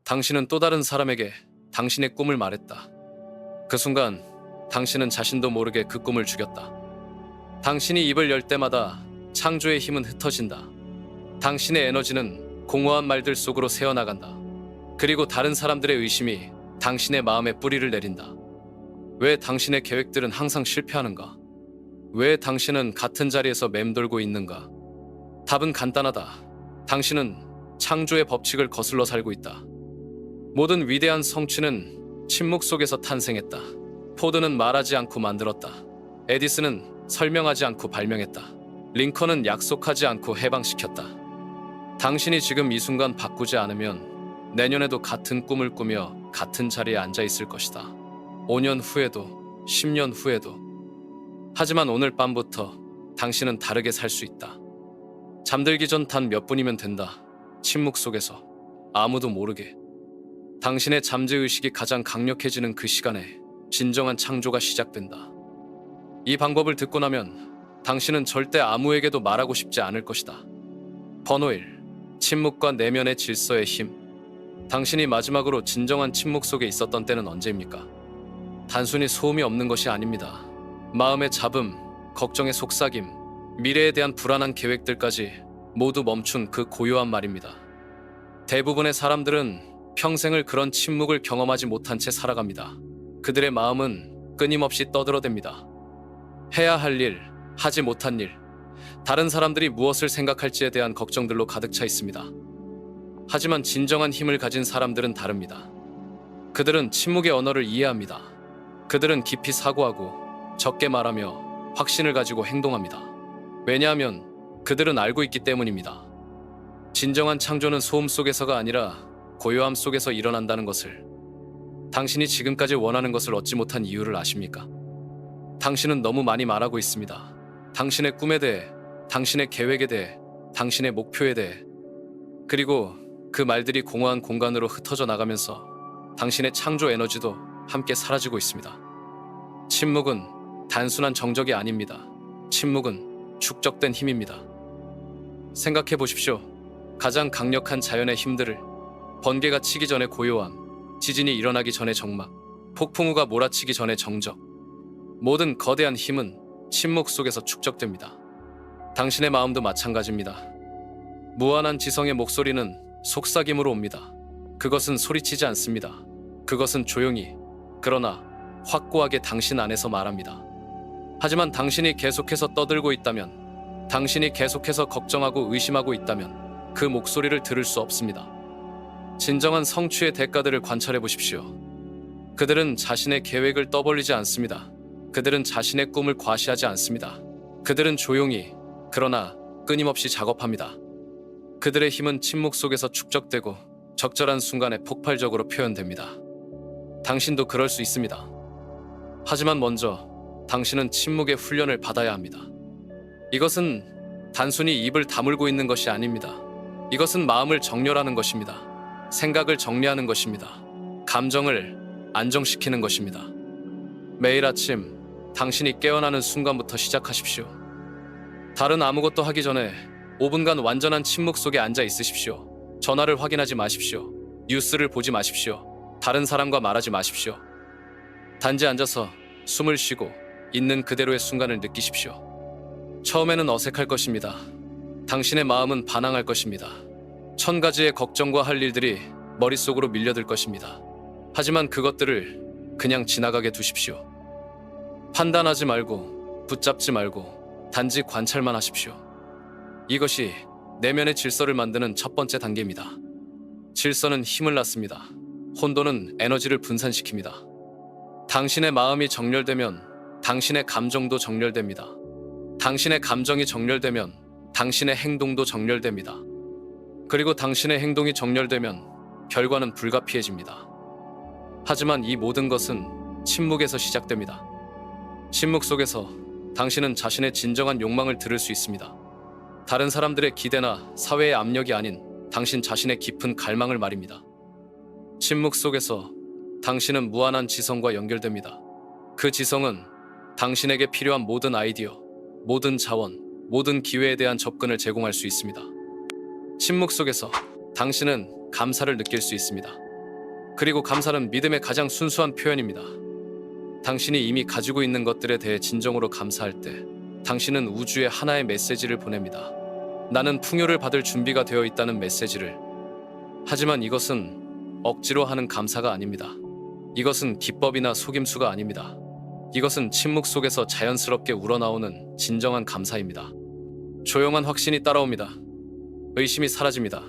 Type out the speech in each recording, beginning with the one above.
당신은 또 다른 사람에게 당신의 꿈을 말했다. 그 순간 당신은 자신도 모르게 그 꿈을 죽였다. 당신이 입을 열 때마다 창조의 힘은 흩어진다. 당신의 에너지는 공허한 말들 속으로 새어나간다. 그리고 다른 사람들의 의심이 당신의 마음에 뿌리를 내린다. 왜 당신의 계획들은 항상 실패하는가? 왜 당신은 같은 자리에서 맴돌고 있는가? 답은 간단하다. 당신은 창조의 법칙을 거슬러 살고 있다. 모든 위대한 성취는 침묵 속에서 탄생했다. 포드는 말하지 않고 만들었다. 에디슨은 설명하지 않고 발명했다. 링컨은 약속하지 않고 해방시켰다. 당신이 지금 이 순간 바꾸지 않으면 내년에도 같은 꿈을 꾸며 같은 자리에 앉아 있을 것이다. 5년 후에도, 10년 후에도. 하지만 오늘 밤부터 당신은 다르게 살 수 있다. 잠들기 전 단 몇 분이면 된다. 침묵 속에서 아무도 모르게. 당신의 잠재의식이 가장 강력해지는 그 시간에 진정한 창조가 시작된다. 이 방법을 듣고 나면 당신은 절대 아무에게도 말하고 싶지 않을 것이다. 번호 1. 침묵과 내면의 질서의 힘. 당신이 마지막으로 진정한 침묵 속에 있었던 때는 언제입니까? 단순히 소음이 없는 것이 아닙니다. 마음의 잡음, 걱정의 속삭임, 미래에 대한 불안한 계획들까지 모두 멈춘 그 고요한 말입니다. 대부분의 사람들은 평생을 그런 침묵을 경험하지 못한 채 살아갑니다. 그들의 마음은 끊임없이 떠들어댑니다. 해야 할 일, 하지 못한 일, 다른 사람들이 무엇을 생각할지에 대한 걱정들로 가득 차 있습니다. 하지만 진정한 힘을 가진 사람들은 다릅니다. 그들은 침묵의 언어를 이해합니다. 그들은 깊이 사고하고 적게 말하며 확신을 가지고 행동합니다. 왜냐하면 그들은 알고 있기 때문입니다. 진정한 창조는 소음 속에서가 아니라 고요함 속에서 일어난다는 것을. 당신이 지금까지 원하는 것을 얻지 못한 이유를 아십니까? 당신은 너무 많이 말하고 있습니다. 당신의 꿈에 대해, 당신의 계획에 대해, 당신의 목표에 대해. 그리고 그 말들이 공허한 공간으로 흩어져 나가면서 당신의 창조 에너지도 함께 사라지고 있습니다. 침묵은 단순한 정적이 아닙니다. 침묵은 축적된 힘입니다. 생각해 보십시오. 가장 강력한 자연의 힘들을, 번개가 치기 전에 고요함, 지진이 일어나기 전에 정막, 폭풍우가 몰아치기 전에 정적. 모든 거대한 힘은 침묵 속에서 축적됩니다. 당신의 마음도 마찬가지입니다. 무한한 지성의 목소리는 속삭임으로 옵니다. 그것은 소리치지 않습니다. 그것은 조용히, 그러나 확고하게 당신 안에서 말합니다. 하지만 당신이 계속해서 떠들고 있다면, 당신이 계속해서 걱정하고 의심하고 있다면 그 목소리를 들을 수 없습니다. 진정한 성취의 대가들을 관찰해 보십시오. 그들은 자신의 계획을 떠벌리지 않습니다. 그들은 자신의 꿈을 과시하지 않습니다. 그들은 조용히, 그러나 끊임없이 작업합니다. 그들의 힘은 침묵 속에서 축적되고 적절한 순간에 폭발적으로 표현됩니다. 당신도 그럴 수 있습니다. 하지만 먼저 당신은 침묵의 훈련을 받아야 합니다. 이것은 단순히 입을 다물고 있는 것이 아닙니다. 이것은 마음을 정렬하는 것입니다. 생각을 정리하는 것입니다. 감정을 안정시키는 것입니다. 매일 아침 당신이 깨어나는 순간부터 시작하십시오. 다른 아무것도 하기 전에 5분간 완전한 침묵 속에 앉아 있으십시오. 전화를 확인하지 마십시오. 뉴스를 보지 마십시오. 다른 사람과 말하지 마십시오. 단지 앉아서 숨을 쉬고 있는 그대로의 순간을 느끼십시오. 처음에는 어색할 것입니다. 당신의 마음은 반항할 것입니다. 1000가지의 걱정과 할 일들이 머릿속으로 밀려들 것입니다. 하지만 그것들을 그냥 지나가게 두십시오. 판단하지 말고, 붙잡지 말고, 단지 관찰만 하십시오. 이것이 내면의 질서를 만드는 첫 번째 단계입니다. 질서는 힘을 낳습니다. 혼돈은 에너지를 분산시킵니다. 당신의 마음이 정렬되면 당신의 감정도 정렬됩니다. 당신의 감정이 정렬되면 당신의 행동도 정렬됩니다. 그리고 당신의 행동이 정렬되면 결과는 불가피해집니다. 하지만 이 모든 것은 침묵에서 시작됩니다. 침묵 속에서 당신은 자신의 진정한 욕망을 들을 수 있습니다. 다른 사람들의 기대나 사회의 압력이 아닌 당신 자신의 깊은 갈망을 말입니다. 침묵 속에서 당신은 무한한 지성과 연결됩니다. 그 지성은 당신에게 필요한 모든 아이디어, 모든 자원, 모든 기회에 대한 접근을 제공할 수 있습니다. 침묵 속에서 당신은 감사를 느낄 수 있습니다. 그리고 감사는 믿음의 가장 순수한 표현입니다. 당신이 이미 가지고 있는 것들에 대해 진정으로 감사할 때 당신은 우주에 하나의 메시지를 보냅니다. 나는 풍요를 받을 준비가 되어 있다는 메시지를. 하지만 이것은 억지로 하는 감사가 아닙니다. 이것은 기법이나 속임수가 아닙니다. 이것은 침묵 속에서 자연스럽게 우러나오는 진정한 감사입니다. 조용한 확신이 따라옵니다. 의심이 사라집니다.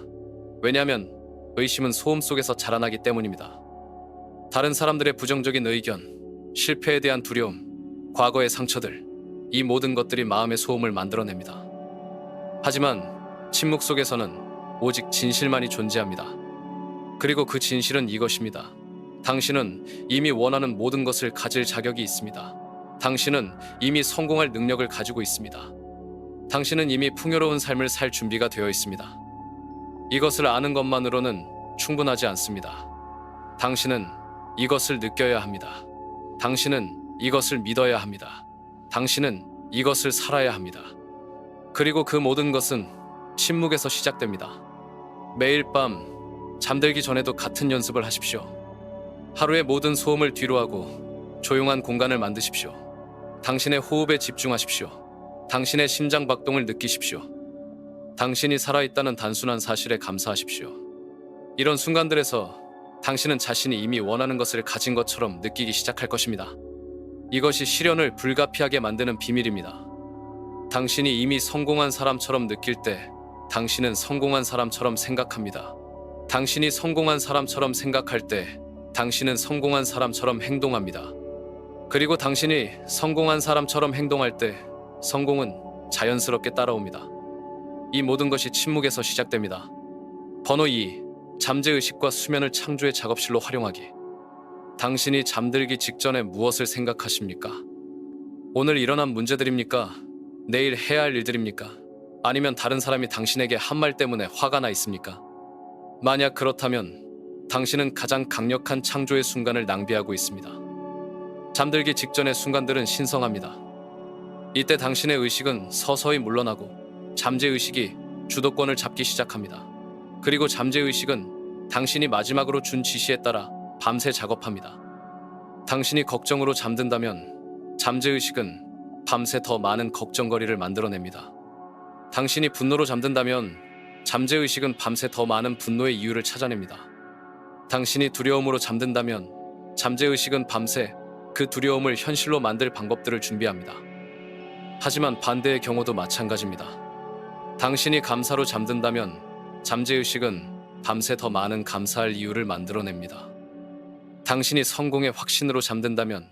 왜냐하면 의심은 소음 속에서 자라나기 때문입니다. 다른 사람들의 부정적인 의견, 실패에 대한 두려움, 과거의 상처들, 이 모든 것들이 마음의 소음을 만들어냅니다. 하지만 침묵 속에서는 오직 진실만이 존재합니다. 그리고 그 진실은 이것입니다. 당신은 이미 원하는 모든 것을 가질 자격이 있습니다. 당신은 이미 성공할 능력을 가지고 있습니다. 당신은 이미 풍요로운 삶을 살 준비가 되어 있습니다. 이것을 아는 것만으로는 충분하지 않습니다. 당신은 이것을 느껴야 합니다. 당신은 이것을 믿어야 합니다. 당신은 이것을 살아야 합니다. 그리고 그 모든 것은 침묵에서 시작됩니다. 매일 밤 잠들기 전에도 같은 연습을 하십시오. 하루의 모든 소음을 뒤로하고 조용한 공간을 만드십시오. 당신의 호흡에 집중하십시오. 당신의 심장 박동을 느끼십시오. 당신이 살아있다는 단순한 사실에 감사하십시오. 이런 순간들에서 당신은 자신이 이미 원하는 것을 가진 것처럼 느끼기 시작할 것입니다. 이것이 시련을 불가피하게 만드는 비밀입니다. 당신이 이미 성공한 사람처럼 느낄 때 당신은 성공한 사람처럼 생각합니다. 당신이 성공한 사람처럼 생각할 때 당신은 성공한 사람처럼 행동합니다. 그리고 당신이 성공한 사람처럼 행동할 때 성공은 자연스럽게 따라옵니다. 이 모든 것이 침묵에서 시작됩니다. 번호 2. 잠재의식과 수면을 창조의 작업실로 활용하기. 당신이 잠들기 직전에 무엇을 생각하십니까? 오늘 일어난 문제들입니까? 내일 해야 할 일들입니까? 아니면 다른 사람이 당신에게 한 말 때문에 화가 나 있습니까? 만약 그렇다면 당신은 가장 강력한 창조의 순간을 낭비하고 있습니다. 잠들기 직전의 순간들은 신성합니다. 이때 당신의 의식은 서서히 물러나고 잠재의식이 주도권을 잡기 시작합니다. 그리고 잠재의식은 당신이 마지막으로 준 지시에 따라 밤새 작업합니다. 당신이 걱정으로 잠든다면 잠재의식은 밤새 더 많은 걱정거리를 만들어냅니다. 당신이 분노로 잠든다면 잠재의식은 밤새 더 많은 분노의 이유를 찾아냅니다. 당신이 두려움으로 잠든다면 잠재의식은 밤새 그 두려움을 현실로 만들 방법들을 준비합니다. 하지만 반대의 경우도 마찬가지입니다. 당신이 감사로 잠든다면 잠재의식은 밤새 더 많은 감사할 이유를 만들어냅니다. 당신이 성공의 확신으로 잠든다면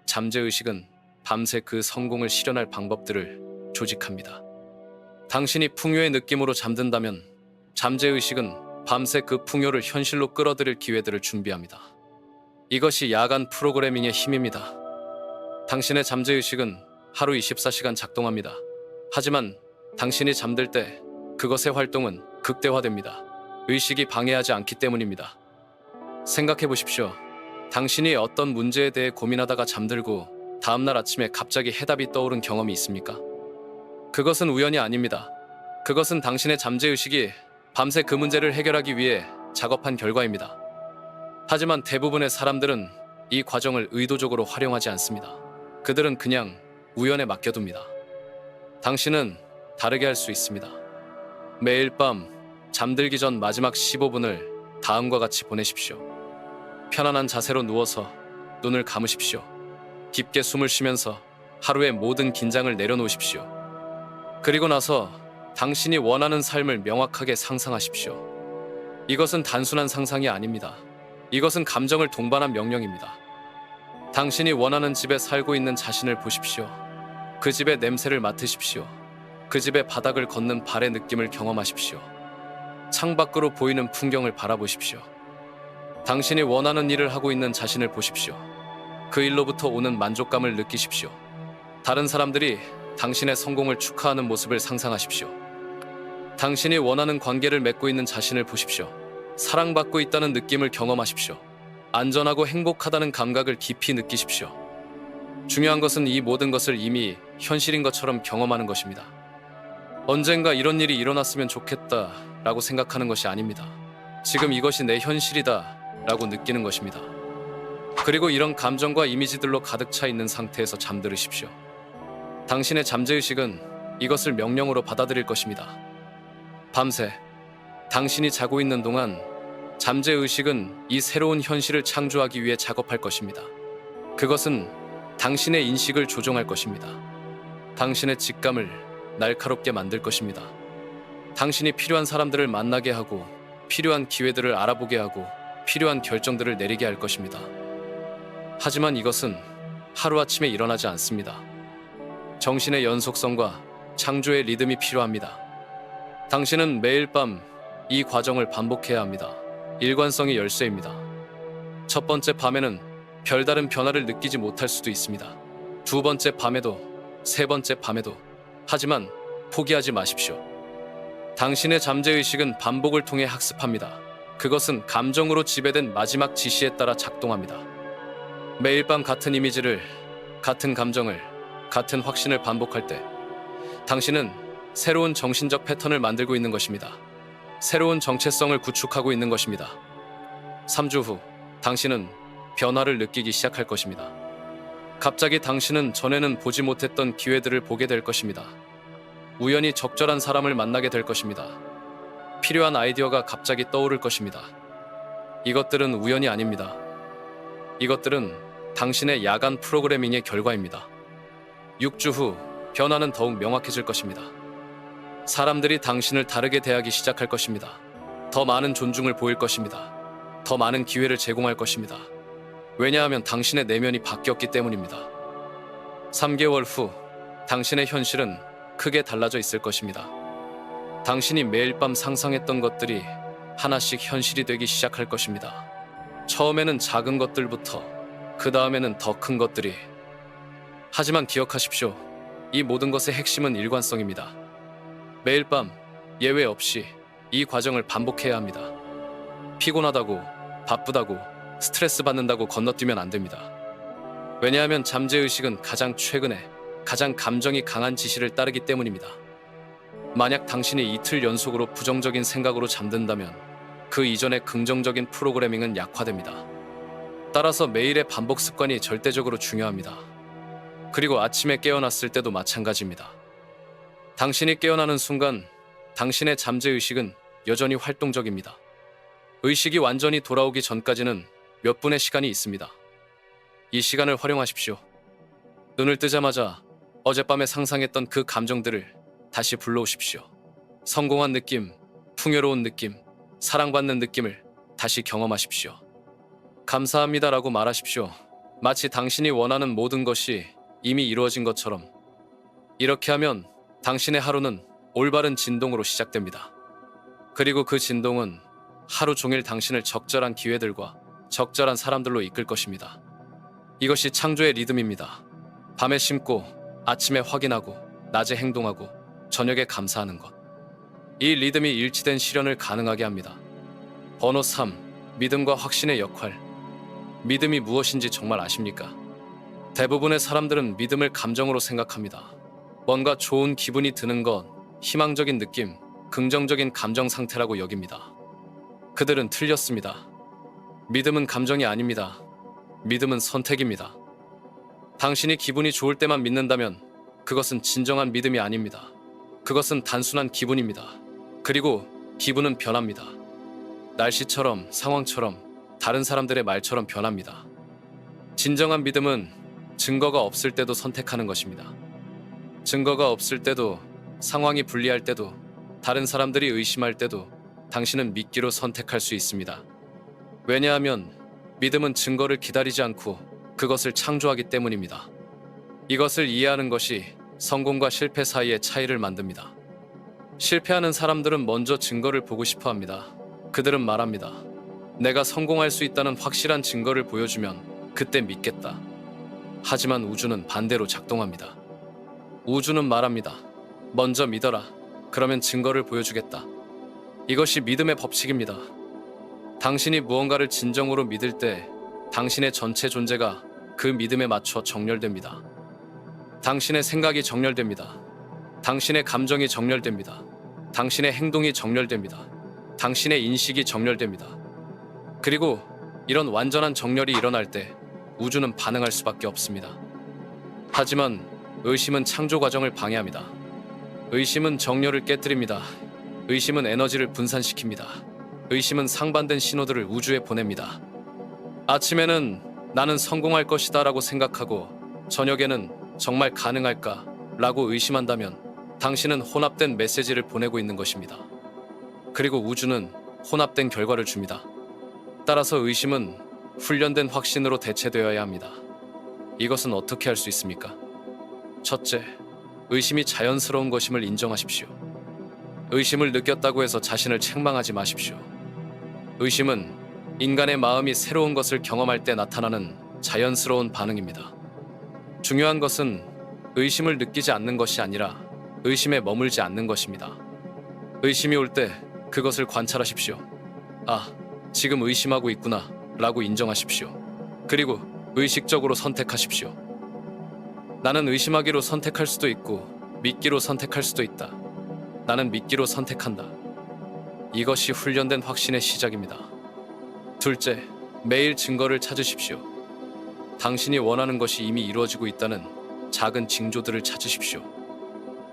잠재의식은 밤새 그 성공을 실현할 방법들을 조직합니다. 당신이 풍요의 느낌으로 잠든다면 잠재의식은 밤새 그 풍요를 현실로 끌어들일 기회들을 준비합니다. 이것이 야간 프로그래밍의 힘입니다. 당신의 잠재의식은 하루 24시간 작동합니다. 하지만 당신이 잠들 때 그것의 활동은 극대화됩니다. 의식이 방해하지 않기 때문입니다. 생각해 보십시오. 당신이 어떤 문제에 대해 고민하다가 잠들고 다음날 아침에 갑자기 해답이 떠오른 경험이 있습니까? 그것은 우연이 아닙니다. 그것은 당신의 잠재의식이 밤새 그 문제를 해결하기 위해 작업한 결과입니다. 하지만 대부분의 사람들은 이 과정을 의도적으로 활용하지 않습니다. 그들은 그냥 우연에 맡겨둡니다. 당신은 다르게 할 수 있습니다. 매일 밤 잠들기 전 마지막 15분을 다음과 같이 보내십시오. 편안한 자세로 누워서 눈을 감으십시오. 깊게 숨을 쉬면서 하루의 모든 긴장을 내려놓으십시오. 그리고 나서 당신이 원하는 삶을 명확하게 상상하십시오. 이것은 단순한 상상이 아닙니다. 이것은 감정을 동반한 명령입니다. 당신이 원하는 집에 살고 있는 자신을 보십시오. 그 집의 냄새를 맡으십시오. 그 집의 바닥을 걷는 발의 느낌을 경험하십시오. 창밖으로 보이는 풍경을 바라보십시오. 당신이 원하는 일을 하고 있는 자신을 보십시오. 그 일로부터 오는 만족감을 느끼십시오. 다른 사람들이 당신의 성공을 축하하는 모습을 상상하십시오. 당신이 원하는 관계를 맺고 있는 자신을 보십시오. 사랑받고 있다는 느낌을 경험하십시오. 안전하고 행복하다는 감각을 깊이 느끼십시오. 중요한 것은 이 모든 것을 이미 현실인 것처럼 경험하는 것입니다. 언젠가 이런 일이 일어났으면 좋겠다 라고 생각하는 것이 아닙니다. 지금 이것이 내 현실이다 라고 느끼는 것입니다. 그리고 이런 감정과 이미지들로 가득 차 있는 상태에서 잠들으십시오. 당신의 잠재의식은 이것을 명령으로 받아들일 것입니다. 밤새 당신이 자고 있는 동안 잠재의식은 이 새로운 현실을 창조하기 위해 작업할 것입니다. 그것은 당신의 인식을 조종할 것입니다. 당신의 직감을 날카롭게 만들 것입니다. 당신이 필요한 사람들을 만나게 하고 필요한 기회들을 알아보게 하고 필요한 결정들을 내리게 할 것입니다. 하지만 이것은 하루아침에 일어나지 않습니다. 정신의 연속성과 창조의 리듬이 필요합니다. 당신은 매일 밤 이 과정을 반복해야 합니다. 일관성이 열쇠입니다. 첫 번째 밤에는 별다른 변화를 느끼지 못할 수도 있습니다. 두 번째 밤에도, 세 번째 밤에도. 하지만 포기하지 마십시오. 당신의 잠재의식은 반복을 통해 학습합니다. 그것은 감정으로 지배된 마지막 지시에 따라 작동합니다. 매일 밤 같은 이미지를, 같은 감정을, 같은 확신을 반복할 때 당신은 새로운 정신적 패턴을 만들고 있는 것입니다. 새로운 정체성을 구축하고 있는 것입니다. 3주 후 당신은 변화를 느끼기 시작할 것입니다. 갑자기 당신은 전에는 보지 못했던 기회들을 보게 될 것입니다. 우연히 적절한 사람을 만나게 될 것입니다. 필요한 아이디어가 갑자기 떠오를 것입니다. 이것들은 우연이 아닙니다. 이것들은 당신의 야간 프로그래밍의 결과입니다. 6주 후 변화는 더욱 명확해질 것입니다. 사람들이 당신을 다르게 대하기 시작할 것입니다. 더 많은 존중을 보일 것입니다. 더 많은 기회를 제공할 것입니다. 왜냐하면 당신의 내면이 바뀌었기 때문입니다. 3개월 후 당신의 현실은 크게 달라져 있을 것입니다. 당신이 매일 밤 상상했던 것들이 하나씩 현실이 되기 시작할 것입니다. 처음에는 작은 것들부터, 그 다음에는 더 큰 것들이. 하지만 기억하십시오. 이 모든 것의 핵심은 일관성입니다. 매일 밤 예외 없이 이 과정을 반복해야 합니다. 피곤하다고, 바쁘다고, 스트레스 받는다고 건너뛰면 안 됩니다. 왜냐하면 잠재의식은 가장 최근에 가장 감정이 강한 지시를 따르기 때문입니다. 만약 당신이 이틀 연속으로 부정적인 생각으로 잠든다면 그 이전의 긍정적인 프로그래밍은 약화됩니다. 따라서 매일의 반복 습관이 절대적으로 중요합니다. 그리고 아침에 깨어났을 때도 마찬가지입니다. 당신이 깨어나는 순간 당신의 잠재의식은 여전히 활동적입니다. 의식이 완전히 돌아오기 전까지는 몇 분의 시간이 있습니다. 이 시간을 활용하십시오. 눈을 뜨자마자 어젯밤에 상상했던 그 감정들을 다시 불러오십시오. 성공한 느낌, 풍요로운 느낌, 사랑받는 느낌을 다시 경험하십시오. 감사합니다라고 말하십시오. 마치 당신이 원하는 모든 것이 이미 이루어진 것처럼. 이렇게 하면 당신의 하루는 올바른 진동으로 시작됩니다. 그리고 그 진동은 하루 종일 당신을 적절한 기회들과 적절한 사람들로 이끌 것입니다. 이것이 창조의 리듬입니다. 밤에 심고 아침에 확인하고 낮에 행동하고 저녁에 감사하는 것. 이 리듬이 일치된 실현을 가능하게 합니다. 번호 3. 믿음과 확신의 역할. 믿음이 무엇인지 정말 아십니까? 대부분의 사람들은 믿음을 감정으로 생각합니다. 뭔가 좋은 기분이 드는 것, 희망적인 느낌, 긍정적인 감정 상태라고 여깁니다. 그들은 틀렸습니다. 믿음은 감정이 아닙니다. 믿음은 선택입니다. 당신이 기분이 좋을 때만 믿는다면 그것은 진정한 믿음이 아닙니다. 그것은 단순한 기분입니다. 그리고 기분은 변합니다. 날씨처럼, 상황처럼, 다른 사람들의 말처럼 변합니다. 진정한 믿음은 증거가 없을 때도 선택하는 것입니다. 증거가 없을 때도, 상황이 불리할 때도, 다른 사람들이 의심할 때도 당신은 믿기로 선택할 수 있습니다. 왜냐하면 믿음은 증거를 기다리지 않고 그것을 창조하기 때문입니다. 이것을 이해하는 것이 성공과 실패 사이의 차이를 만듭니다. 실패하는 사람들은 먼저 증거를 보고 싶어 합니다. 그들은 말합니다. 내가 성공할 수 있다는 확실한 증거를 보여주면 그때 믿겠다. 하지만 우주는 반대로 작동합니다. 우주는 말합니다. 먼저 믿어라. 그러면 증거를 보여주겠다. 이것이 믿음의 법칙입니다. 당신이 무언가를 진정으로 믿을 때 당신의 전체 존재가 그 믿음에 맞춰 정렬됩니다. 당신의 생각이 정렬됩니다. 당신의 감정이 정렬됩니다. 당신의 행동이 정렬됩니다. 당신의 인식이 정렬됩니다. 그리고 이런 완전한 정렬이 일어날 때 우주는 반응할 수밖에 없습니다. 하지만 의심은 창조 과정을 방해합니다. 의심은 정렬을 깨뜨립니다. 의심은 에너지를 분산시킵니다. 의심은 상반된 신호들을 우주에 보냅니다. 아침에는 나는 성공할 것이다 라고 생각하고 저녁에는 정말 가능할까 라고 의심한다면 당신은 혼합된 메시지를 보내고 있는 것입니다. 그리고 우주는 혼합된 결과를 줍니다. 따라서 의심은 훈련된 확신으로 대체되어야 합니다. 이것은 어떻게 할 수 있습니까? 첫째, 의심이 자연스러운 것임을 인정하십시오. 의심을 느꼈다고 해서 자신을 책망하지 마십시오. 의심은 인간의 마음이 새로운 것을 경험할 때 나타나는 자연스러운 반응입니다. 중요한 것은 의심을 느끼지 않는 것이 아니라 의심에 머물지 않는 것입니다. 의심이 올 때 그것을 관찰하십시오. 아, 지금 의심하고 있구나 라고 인정하십시오. 그리고 의식적으로 선택하십시오. 나는 의심하기로 선택할 수도 있고 믿기로 선택할 수도 있다. 나는 믿기로 선택한다. 이것이 훈련된 확신의 시작입니다. 둘째, 매일 증거를 찾으십시오. 당신이 원하는 것이 이미 이루어지고 있다는 작은 징조들을 찾으십시오.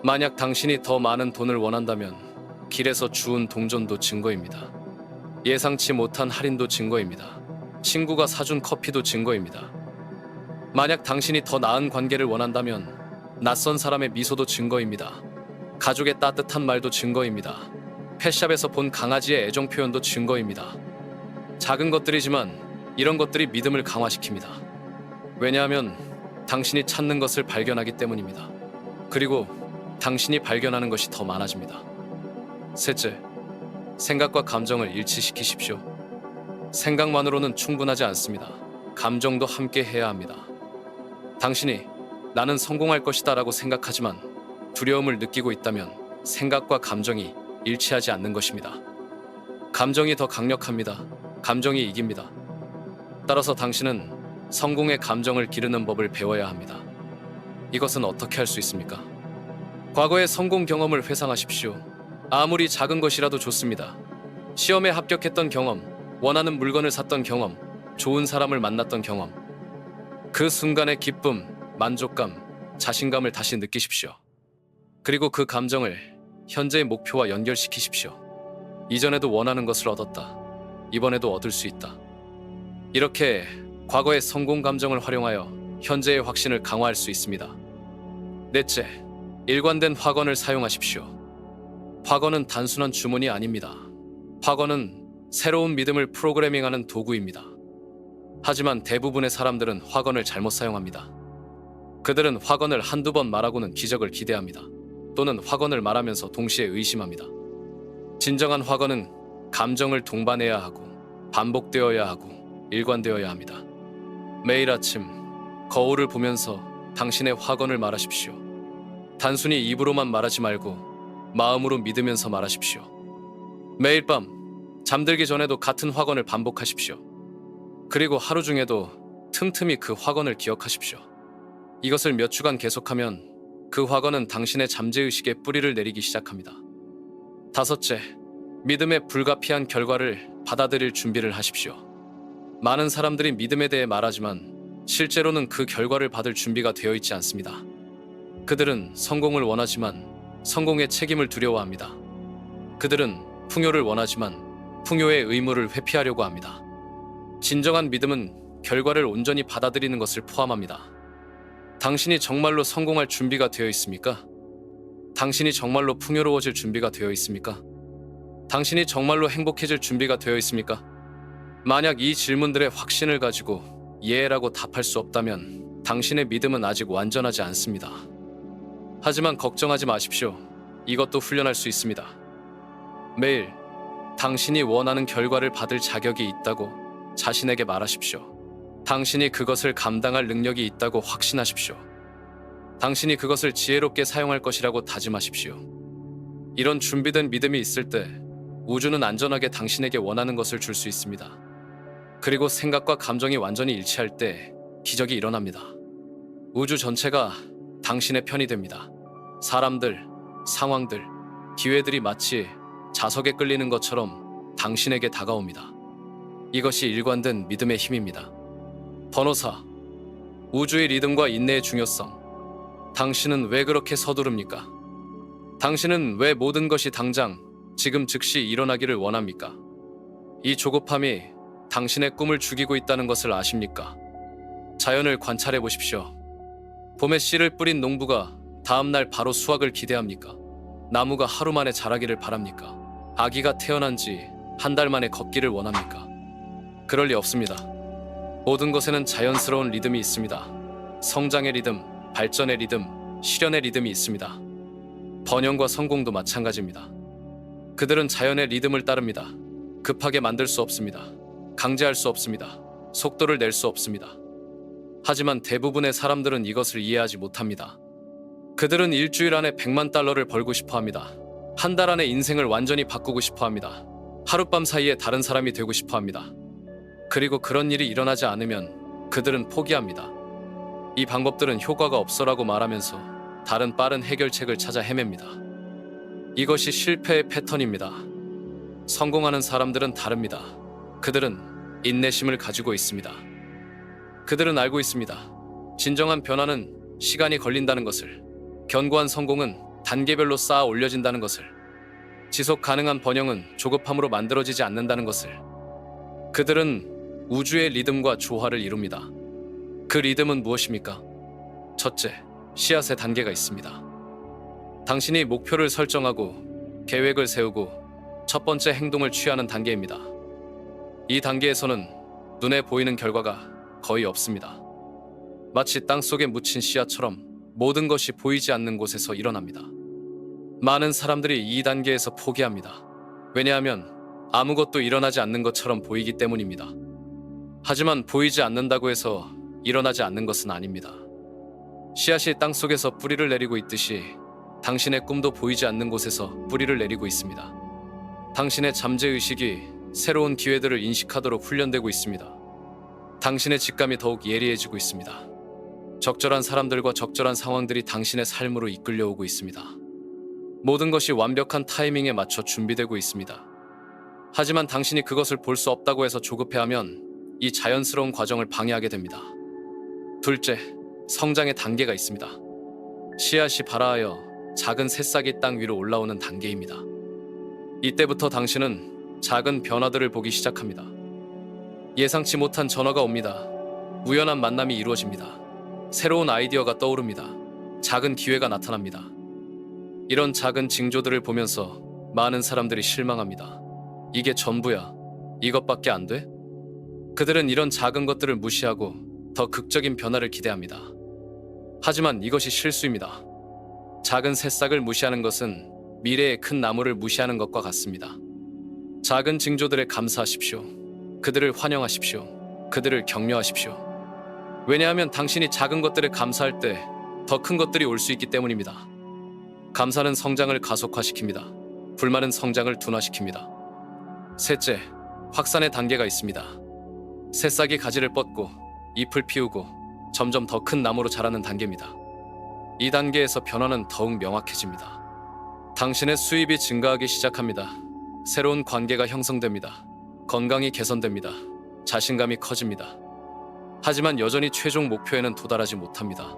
만약 당신이 더 많은 돈을 원한다면 길에서 주운 동전도 증거입니다. 예상치 못한 할인도 증거입니다. 친구가 사준 커피도 증거입니다. 만약 당신이 더 나은 관계를 원한다면 낯선 사람의 미소도 증거입니다. 가족의 따뜻한 말도 증거입니다. 펫샵에서 본 강아지의 애정 표현도 증거입니다. 작은 것들이지만 이런 것들이 믿음을 강화시킵니다. 왜냐하면 당신이 찾는 것을 발견하기 때문입니다. 그리고 당신이 발견하는 것이 더 많아집니다. 셋째, 생각과 감정을 일치시키십시오. 생각만으로는 충분하지 않습니다. 감정도 함께 해야 합니다. 당신이 나는 성공할 것이다 라고 생각하지만 두려움을 느끼고 있다면 생각과 감정이 일치하지 않는 것입니다. 감정이 더 강력합니다. 감정이 이깁니다. 따라서 당신은 성공의 감정을 기르는 법을 배워야 합니다. 이것은 어떻게 할 수 있습니까? 과거의 성공 경험을 회상하십시오. 아무리 작은 것이라도 좋습니다. 시험에 합격했던 경험, 원하는 물건을 샀던 경험, 좋은 사람을 만났던 경험. 그 순간의 기쁨, 만족감, 자신감을 다시 느끼십시오. 그리고 그 감정을 현재의 목표와 연결시키십시오. 이전에도 원하는 것을 얻었다. 이번에도 얻을 수 있다. 이렇게 과거의 성공 감정을 활용하여 현재의 확신을 강화할 수 있습니다. 넷째, 일관된 확언을 사용하십시오. 확언은 단순한 주문이 아닙니다. 확언은 새로운 믿음을 프로그래밍하는 도구입니다. 하지만 대부분의 사람들은 확언을 잘못 사용합니다. 그들은 확언을 한두 번 말하고는 기적을 기대합니다. 또는 확언을 말하면서 동시에 의심합니다. 진정한 확언은 감정을 동반해야 하고 반복되어야 하고 일관되어야 합니다. 매일 아침 거울을 보면서 당신의 확언을 말하십시오. 단순히 입으로만 말하지 말고 마음으로 믿으면서 말하십시오. 매일 밤 잠들기 전에도 같은 확언을 반복하십시오. 그리고 하루 중에도 틈틈이 그 확언을 기억하십시오. 이것을 몇 주간 계속하면 그 확언은 당신의 잠재의식에 뿌리를 내리기 시작합니다. 다섯째, 믿음의 불가피한 결과를 받아들일 준비를 하십시오. 많은 사람들이 믿음에 대해 말하지만 실제로는 그 결과를 받을 준비가 되어 있지 않습니다. 그들은 성공을 원하지만 성공의 책임을 두려워합니다. 그들은 풍요를 원하지만 풍요의 의무를 회피하려고 합니다. 진정한 믿음은 결과를 온전히 받아들이는 것을 포함합니다. 당신이 정말로 성공할 준비가 되어 있습니까? 당신이 정말로 풍요로워질 준비가 되어 있습니까? 당신이 정말로 행복해질 준비가 되어 있습니까? 만약 이 질문들의 확신을 가지고 예라고 답할 수 없다면 당신의 믿음은 아직 완전하지 않습니다. 하지만 걱정하지 마십시오. 이것도 훈련할 수 있습니다. 매일 당신이 원하는 결과를 받을 자격이 있다고 자신에게 말하십시오. 당신이 그것을 감당할 능력이 있다고 확신하십시오. 당신이 그것을 지혜롭게 사용할 것이라고 다짐하십시오. 이런 준비된 믿음이 있을 때 우주는 안전하게 당신에게 원하는 것을 줄 수 있습니다. 그리고 생각과 감정이 완전히 일치할 때 기적이 일어납니다. 우주 전체가 당신의 편이 됩니다. 사람들, 상황들, 기회들이 마치 자석에 끌리는 것처럼 당신에게 다가옵니다. 이것이 일관된 믿음의 힘입니다. 번호사, 우주의 리듬과 인내의 중요성. 당신은 왜 그렇게 서두릅니까? 당신은 왜 모든 것이 당장, 지금 즉시 일어나기를 원합니까? 이 조급함이 당신의 꿈을 죽이고 있다는 것을 아십니까? 자연을 관찰해 보십시오. 봄에 씨를 뿌린 농부가 다음날 바로 수확을 기대합니까? 나무가 하루 만에 자라기를 바랍니까? 아기가 태어난 지 한 달 만에 걷기를 원합니까? 그럴 리 없습니다. 모든 것에는 자연스러운 리듬이 있습니다. 성장의 리듬, 발전의 리듬, 실현의 리듬이 있습니다. 번영과 성공도 마찬가지입니다. 그들은 자연의 리듬을 따릅니다. 급하게 만들 수 없습니다. 강제할 수 없습니다. 속도를 낼 수 없습니다. 하지만 대부분의 사람들은 이것을 이해하지 못합니다. 그들은 일주일 안에 100만 달러를 벌고 싶어 합니다. 한 달 안에 인생을 완전히 바꾸고 싶어 합니다. 하룻밤 사이에 다른 사람이 되고 싶어 합니다. 그리고 그런 일이 일어나지 않으면 그들은 포기합니다. 이 방법들은 효과가 없어라고 말하면서 다른 빠른 해결책을 찾아 헤맵니다. 이것이 실패의 패턴입니다. 성공하는 사람들은 다릅니다. 그들은 인내심을 가지고 있습니다. 그들은 알고 있습니다. 진정한 변화는 시간이 걸린다는 것을, 견고한 성공은 단계별로 쌓아 올려진다는 것을, 지속 가능한 번영은 조급함으로 만들어지지 않는다는 것을. 그들은 우주의 리듬과 조화를 이룹니다. 그 리듬은 무엇입니까? 첫째, 씨앗의 단계가 있습니다. 당신이 목표를 설정하고 계획을 세우고 첫 번째 행동을 취하는 단계입니다. 이 단계에서는 눈에 보이는 결과가 거의 없습니다. 마치 땅속에 묻힌 씨앗처럼 모든 것이 보이지 않는 곳에서 일어납니다. 많은 사람들이 이 단계에서 포기합니다. 왜냐하면 아무것도 일어나지 않는 것처럼 보이기 때문입니다. 하지만 보이지 않는다고 해서 일어나지 않는 것은 아닙니다. 씨앗이 땅속에서 뿌리를 내리고 있듯이 당신의 꿈도 보이지 않는 곳에서 뿌리를 내리고 있습니다. 당신의 잠재의식이 새로운 기회들을 인식하도록 훈련되고 있습니다. 당신의 직감이 더욱 예리해지고 있습니다. 적절한 사람들과 적절한 상황들이 당신의 삶으로 이끌려오고 있습니다. 모든 것이 완벽한 타이밍에 맞춰 준비되고 있습니다. 하지만 당신이 그것을 볼 수 없다고 해서 조급해하면 이 자연스러운 과정을 방해하게 됩니다. 둘째, 성장의 단계가 있습니다. 씨앗이 발아하여 작은 새싹이 땅 위로 올라오는 단계입니다. 이때부터 당신은 작은 변화들을 보기 시작합니다. 예상치 못한 전화가 옵니다. 우연한 만남이 이루어집니다. 새로운 아이디어가 떠오릅니다. 작은 기회가 나타납니다. 이런 작은 징조들을 보면서 많은 사람들이 실망합니다. 이게 전부야. 이것밖에 안 돼? 그들은 이런 작은 것들을 무시하고 더 극적인 변화를 기대합니다. 하지만 이것이 실수입니다. 작은 새싹을 무시하는 것은 미래의 큰 나무를 무시하는 것과 같습니다. 작은 징조들에 감사하십시오. 그들을 환영하십시오. 그들을 격려하십시오. 왜냐하면 당신이 작은 것들에 감사할 때 더 큰 것들이 올 수 있기 때문입니다. 감사는 성장을 가속화시킵니다. 불만은 성장을 둔화시킵니다. 셋째, 확산의 단계가 있습니다. 새싹이 가지를 뻗고 잎을 피우고 점점 더 큰 나무로 자라는 단계입니다. 이 단계에서 변화는 더욱 명확해집니다. 당신의 수입이 증가하기 시작합니다. 새로운 관계가 형성됩니다. 건강이 개선됩니다. 자신감이 커집니다. 하지만 여전히 최종 목표에는 도달하지 못합니다.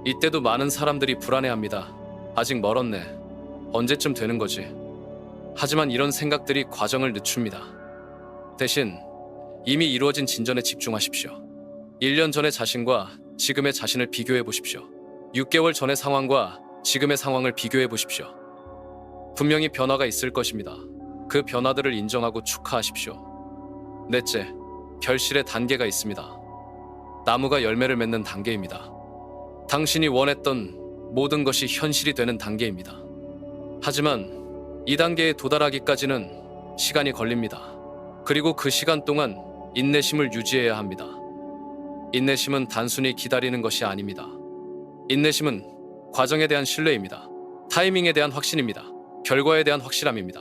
이때도 많은 사람들이 불안해합니다. 아직 멀었네. 언제쯤 되는 거지? 하지만 이런 생각들이 과정을 늦춥니다. 대신 이미 이루어진 진전에 집중하십시오. 1년 전의 자신과 지금의 자신을 비교해 보십시오. 6개월 전의 상황과 지금의 상황을 비교해 보십시오. 분명히 변화가 있을 것입니다. 그 변화들을 인정하고 축하하십시오. 넷째, 결실의 단계가 있습니다. 나무가 열매를 맺는 단계입니다. 당신이 원했던 모든 것이 현실이 되는 단계입니다. 하지만 이 단계에 도달하기까지는 시간이 걸립니다. 그리고 그 시간 동안 인내심을 유지해야 합니다. 인내심은 단순히 기다리는 것이 아닙니다. 인내심은 과정에 대한 신뢰입니다. 타이밍에 대한 확신입니다. 결과에 대한 확실함입니다.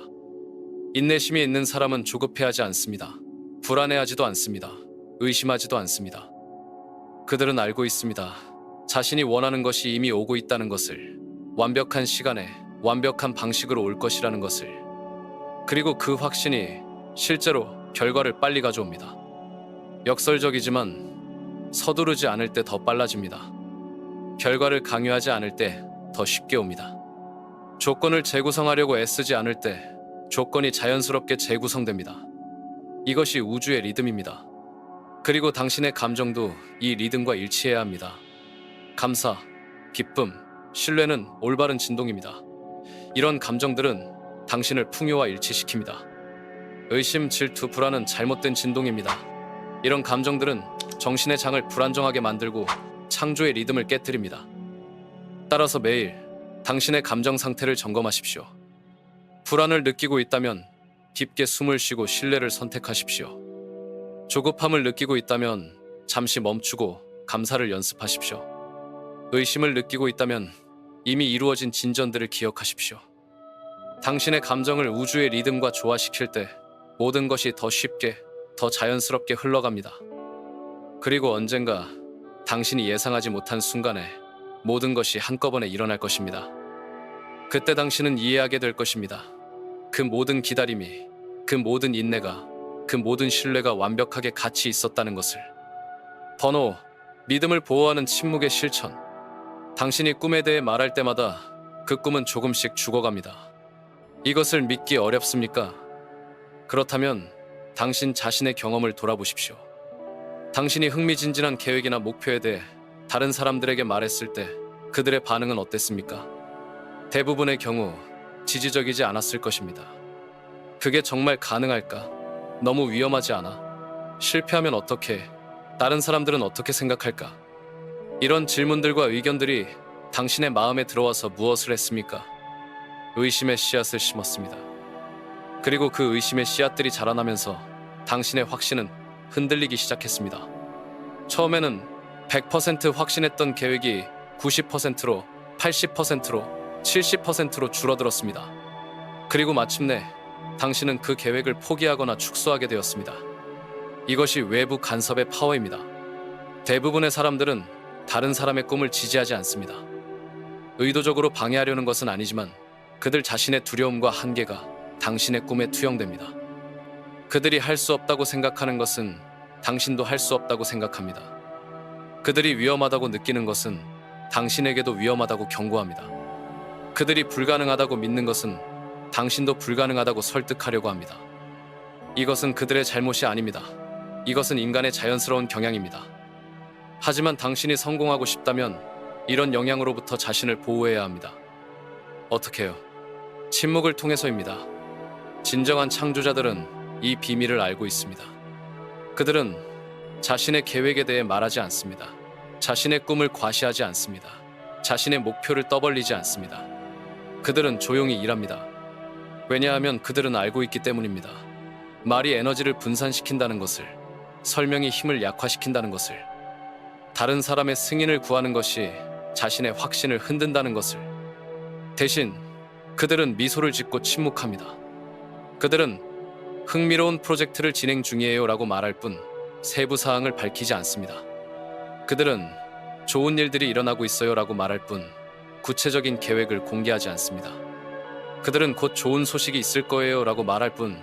인내심이 있는 사람은 조급해하지 않습니다. 불안해하지도 않습니다. 의심하지도 않습니다. 그들은 알고 있습니다. 자신이 원하는 것이 이미 오고 있다는 것을, 완벽한 시간에 완벽한 방식으로 올 것이라는 것을, 그리고 그 확신이 실제로 결과를 빨리 가져옵니다. 역설적이지만 서두르지 않을 때 더 빨라집니다. 결과를 강요하지 않을 때 더 쉽게 옵니다. 조건을 재구성하려고 애쓰지 않을 때 조건이 자연스럽게 재구성됩니다. 이것이 우주의 리듬입니다. 그리고 당신의 감정도 이 리듬과 일치해야 합니다. 감사, 기쁨, 신뢰는 올바른 진동입니다. 이런 감정들은 당신을 풍요와 일치시킵니다. 의심, 질투, 불안은 잘못된 진동입니다. 이런 감정들은 정신의 장을 불안정하게 만들고 창조의 리듬을 깨뜨립니다. 따라서 매일 당신의 감정 상태를 점검하십시오. 불안을 느끼고 있다면 깊게 숨을 쉬고 신뢰를 선택하십시오. 조급함을 느끼고 있다면 잠시 멈추고 감사를 연습하십시오. 의심을 느끼고 있다면 이미 이루어진 진전들을 기억하십시오. 당신의 감정을 우주의 리듬과 조화시킬 때 모든 것이 더 쉽게, 더 자연스럽게 흘러갑니다. 그리고 언젠가 당신이 예상하지 못한 순간에 모든 것이 한꺼번에 일어날 것입니다. 그때 당신은 이해하게 될 것입니다. 그 모든 기다림이, 그 모든 인내가, 그 모든 신뢰가 완벽하게 같이 있었다는 것을. 번호, 믿음을 보호하는 침묵의 실천. 당신이 꿈에 대해 말할 때마다 그 꿈은 조금씩 죽어갑니다. 이것을 믿기 어렵습니까? 그렇다면 당신 자신의 경험을 돌아보십시오. 당신이 흥미진진한 계획이나 목표에 대해 다른 사람들에게 말했을 때 그들의 반응은 어땠습니까? 대부분의 경우 지지적이지 않았을 것입니다. 그게 정말 가능할까? 너무 위험하지 않아? 실패하면 어떻게? 다른 사람들은 어떻게 생각할까? 이런 질문들과 의견들이 당신의 마음에 들어와서 무엇을 했습니까? 의심의 씨앗을 심었습니다. 그리고 그 의심의 씨앗들이 자라나면서 당신의 확신은 흔들리기 시작했습니다. 처음에는 100% 확신했던 계획이 90%로, 80%로, 70%로 줄어들었습니다. 그리고 마침내 당신은 그 계획을 포기하거나 축소하게 되었습니다. 이것이 외부 간섭의 파워입니다. 대부분의 사람들은 다른 사람의 꿈을 지지하지 않습니다. 의도적으로 방해하려는 것은 아니지만 그들 자신의 두려움과 한계가 당신의 꿈에 투영됩니다. 그들이 할 수 없다고 생각하는 것은 당신도 할 수 없다고 생각합니다. 그들이 위험하다고 느끼는 것은 당신에게도 위험하다고 경고합니다. 그들이 불가능하다고 믿는 것은 당신도 불가능하다고 설득하려고 합니다. 이것은 그들의 잘못이 아닙니다. 이것은 인간의 자연스러운 경향입니다. 하지만 당신이 성공하고 싶다면 이런 영향으로부터 자신을 보호해야 합니다. 어떻게요? 침묵을 통해서입니다. 진정한 창조자들은 이 비밀을 알고 있습니다. 그들은 자신의 계획에 대해 말하지 않습니다. 자신의 꿈을 과시하지 않습니다. 자신의 목표를 떠벌리지 않습니다. 그들은 조용히 일합니다. 왜냐하면 그들은 알고 있기 때문입니다. 말이 에너지를 분산시킨다는 것을, 설명이 힘을 약화시킨다는 것을, 다른 사람의 승인을 구하는 것이 자신의 확신을 흔든다는 것을. 대신 그들은 미소를 짓고 침묵합니다. 그들은 흥미로운 프로젝트를 진행 중이에요 라고 말할 뿐 세부 사항을 밝히지 않습니다. 그들은 좋은 일들이 일어나고 있어요 라고 말할 뿐 구체적인 계획을 공개하지 않습니다. 그들은 곧 좋은 소식이 있을 거예요 라고 말할 뿐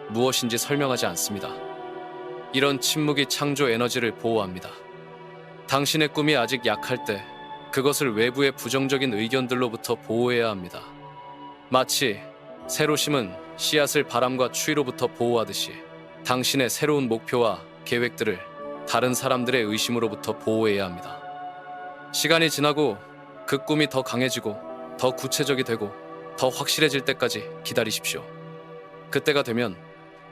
무엇인지 설명하지 않습니다. 이런 침묵이 창조 에너지를 보호합니다. 당신의 꿈이 아직 약할 때 그것을 외부의 부정적인 의견들로부터 보호해야 합니다. 마치 새로 심은 씨앗을 바람과 추위로부터 보호하듯이 당신의 새로운 목표와 계획들을 다른 사람들의 의심으로부터 보호해야 합니다. 시간이 지나고 그 꿈이 더 강해지고 더 구체적이 되고 더 확실해질 때까지 기다리십시오. 그때가 되면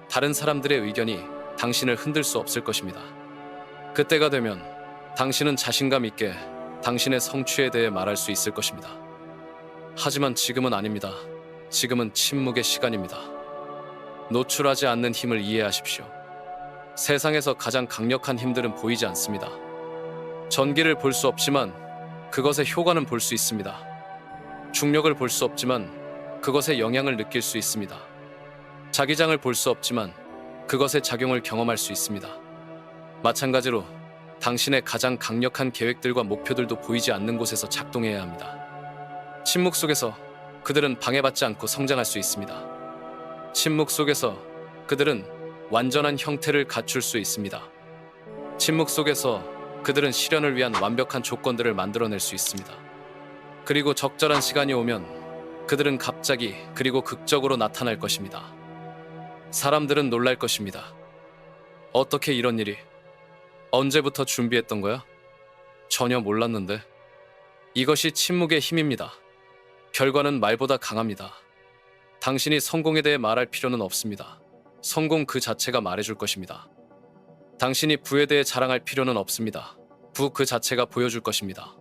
다른 사람들의 의견이 당신을 흔들 수 없을 것입니다. 그때가 되면 당신은 자신감 있게 당신의 성취에 대해 말할 수 있을 것입니다. 하지만 지금은 아닙니다. 지금은 침묵의 시간입니다. 노출하지 않는 힘을 이해하십시오. 세상에서 가장 강력한 힘들은 보이지 않습니다. 전기를 볼 수 없지만 그것의 효과는 볼 수 있습니다. 중력을 볼 수 없지만 그것의 영향을 느낄 수 있습니다. 자기장을 볼 수 없지만 그것의 작용을 경험할 수 있습니다. 마찬가지로 당신의 가장 강력한 계획들과 목표들도 보이지 않는 곳에서 작동해야 합니다. 침묵 속에서 그들은 방해받지 않고 성장할 수 있습니다. 침묵 속에서 그들은 완전한 형태를 갖출 수 있습니다. 침묵 속에서 그들은 실현을 위한 완벽한 조건들을 만들어낼 수 있습니다. 그리고 적절한 시간이 오면 그들은 갑자기 그리고 극적으로 나타날 것입니다. 사람들은 놀랄 것입니다. 어떻게 이런 일이? 언제부터 준비했던 거야? 전혀 몰랐는데. 이것이 침묵의 힘입니다. 결과는 말보다 강합니다. 당신이 성공에 대해 말할 필요는 없습니다. 성공 그 자체가 말해줄 것입니다. 당신이 부에 대해 자랑할 필요는 없습니다. 부 그 자체가 보여줄 것입니다.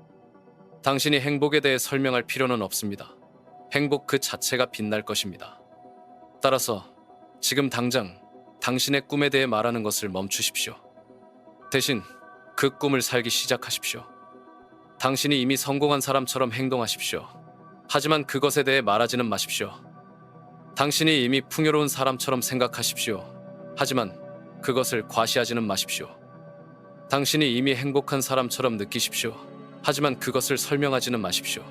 당신이 행복에 대해 설명할 필요는 없습니다. 행복 그 자체가 빛날 것입니다. 따라서 지금 당장 당신의 꿈에 대해 말하는 것을 멈추십시오. 대신 그 꿈을 살기 시작하십시오. 당신이 이미 성공한 사람처럼 행동하십시오. 하지만 그것에 대해 말하지는 마십시오. 당신이 이미 풍요로운 사람처럼 생각하십시오. 하지만 그것을 과시하지는 마십시오. 당신이 이미 행복한 사람처럼 느끼십시오. 하지만 그것을 설명하지는 마십시오.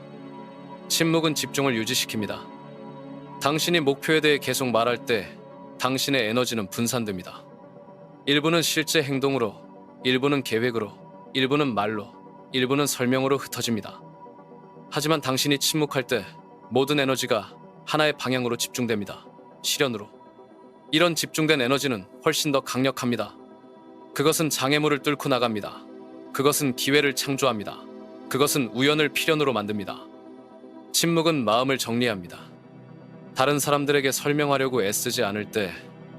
침묵은 집중을 유지시킵니다. 당신이 목표에 대해 계속 말할 때 당신의 에너지는 분산됩니다. 일부는 실제 행동으로, 일부는 계획으로, 일부는 말로, 일부는 설명으로 흩어집니다. 하지만 당신이 침묵할 때 모든 에너지가 하나의 방향으로 집중됩니다. 실현으로. 이런 집중된 에너지는 훨씬 더 강력합니다. 그것은 장애물을 뚫고 나갑니다. 그것은 기회를 창조합니다. 그것은 우연을 필연으로 만듭니다. 침묵은 마음을 정리합니다. 다른 사람들에게 설명하려고 애쓰지 않을 때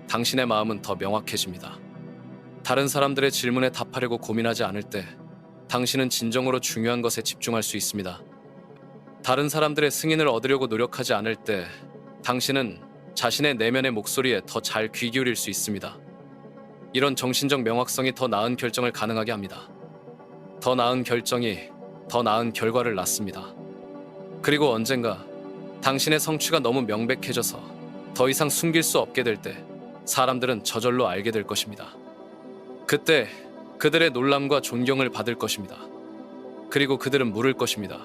당신의 마음은 더 명확해집니다. 다른 사람들의 질문에 답하려고 고민하지 않을 때 당신은 진정으로 중요한 것에 집중할 수 있습니다. 다른 사람들의 승인을 얻으려고 노력하지 않을 때 당신은 자신의 내면의 목소리에 더 잘 귀 기울일 수 있습니다. 이런 정신적 명확성이 더 나은 결정을 가능하게 합니다. 더 나은 결정이 더 나은 결과를 낳습니다. 그리고 언젠가 당신의 성취가 너무 명백해져서 더 이상 숨길 수 없게 될 때 사람들은 저절로 알게 될 것입니다. 그때 그들의 놀람과 존경을 받을 것입니다. 그리고 그들은 물을 것입니다.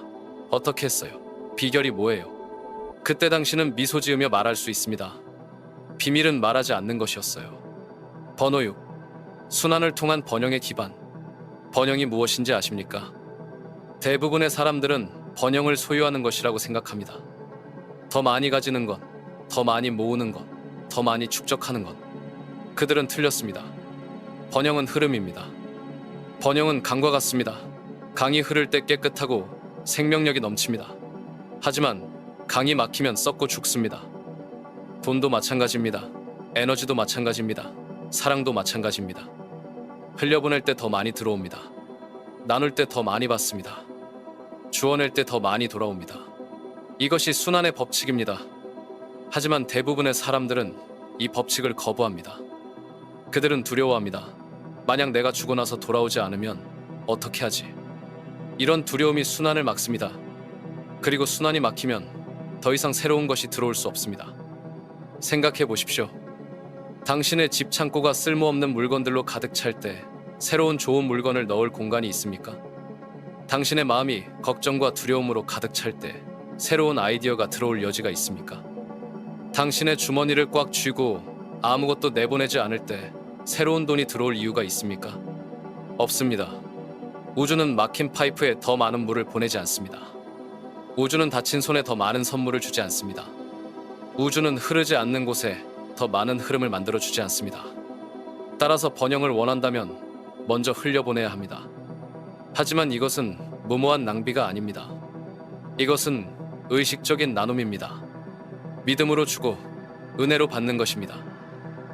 어떻게 했어요? 비결이 뭐예요? 그때 당신은 미소 지으며 말할 수 있습니다. 비밀은 말하지 않는 것이었어요. 번호 6. 순환을 통한 번영의 기반. 번영이 무엇인지 아십니까? 대부분의 사람들은 번영을 소유하는 것이라고 생각합니다. 더 많이 가지는 것, 더 많이 모으는 것, 더 많이 축적하는 것. 그들은 틀렸습니다. 번영은 흐름입니다. 번영은 강과 같습니다. 강이 흐를 때 깨끗하고 생명력이 넘칩니다. 하지만 강이 막히면 썩고 죽습니다. 돈도 마찬가지입니다. 에너지도 마찬가지입니다. 사랑도 마찬가지입니다. 흘려보낼 때 더 많이 들어옵니다. 나눌 때 더 많이 받습니다. 주어낼 때 더 많이 돌아옵니다. 이것이 순환의 법칙입니다. 하지만 대부분의 사람들은 이 법칙을 거부합니다. 그들은 두려워합니다. 만약 내가 죽고 나서 돌아오지 않으면 어떻게 하지? 이런 두려움이 순환을 막습니다. 그리고 순환이 막히면 더 이상 새로운 것이 들어올 수 없습니다. 생각해 보십시오. 당신의 집 창고가 쓸모없는 물건들로 가득 찰 때 새로운 좋은 물건을 넣을 공간이 있습니까? 당신의 마음이 걱정과 두려움으로 가득 찰 때 새로운 아이디어가 들어올 여지가 있습니까? 당신의 주머니를 꽉 쥐고 아무것도 내보내지 않을 때 새로운 돈이 들어올 이유가 있습니까? 없습니다. 우주는 막힌 파이프에 더 많은 물을 보내지 않습니다. 우주는 다친 손에 더 많은 선물을 주지 않습니다. 우주는 흐르지 않는 곳에 더 많은 흐름을 만들어주지 않습니다. 따라서 번영을 원한다면 먼저 흘려보내야 합니다. 하지만 이것은 무모한 낭비가 아닙니다. 이것은 의식적인 나눔입니다. 믿음으로 주고 은혜로 받는 것입니다.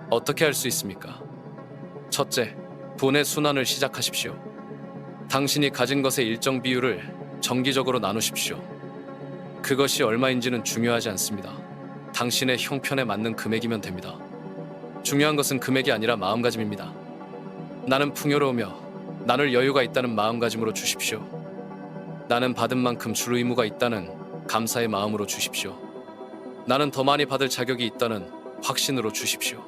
어떻게 할 수 있습니까? 첫째, 돈의 순환을 시작하십시오. 당신이 가진 것의 일정 비율을 정기적으로 나누십시오. 그것이 얼마인지는 중요하지 않습니다. 당신의 형편에 맞는 금액이면 됩니다. 중요한 것은 금액이 아니라 마음가짐입니다. 나는 풍요로우며 나눌 여유가 있다는 마음가짐으로 주십시오. 나는 받은 만큼 줄 의무가 있다는 감사의 마음으로 주십시오. 나는 더 많이 받을 자격이 있다는 확신으로 주십시오.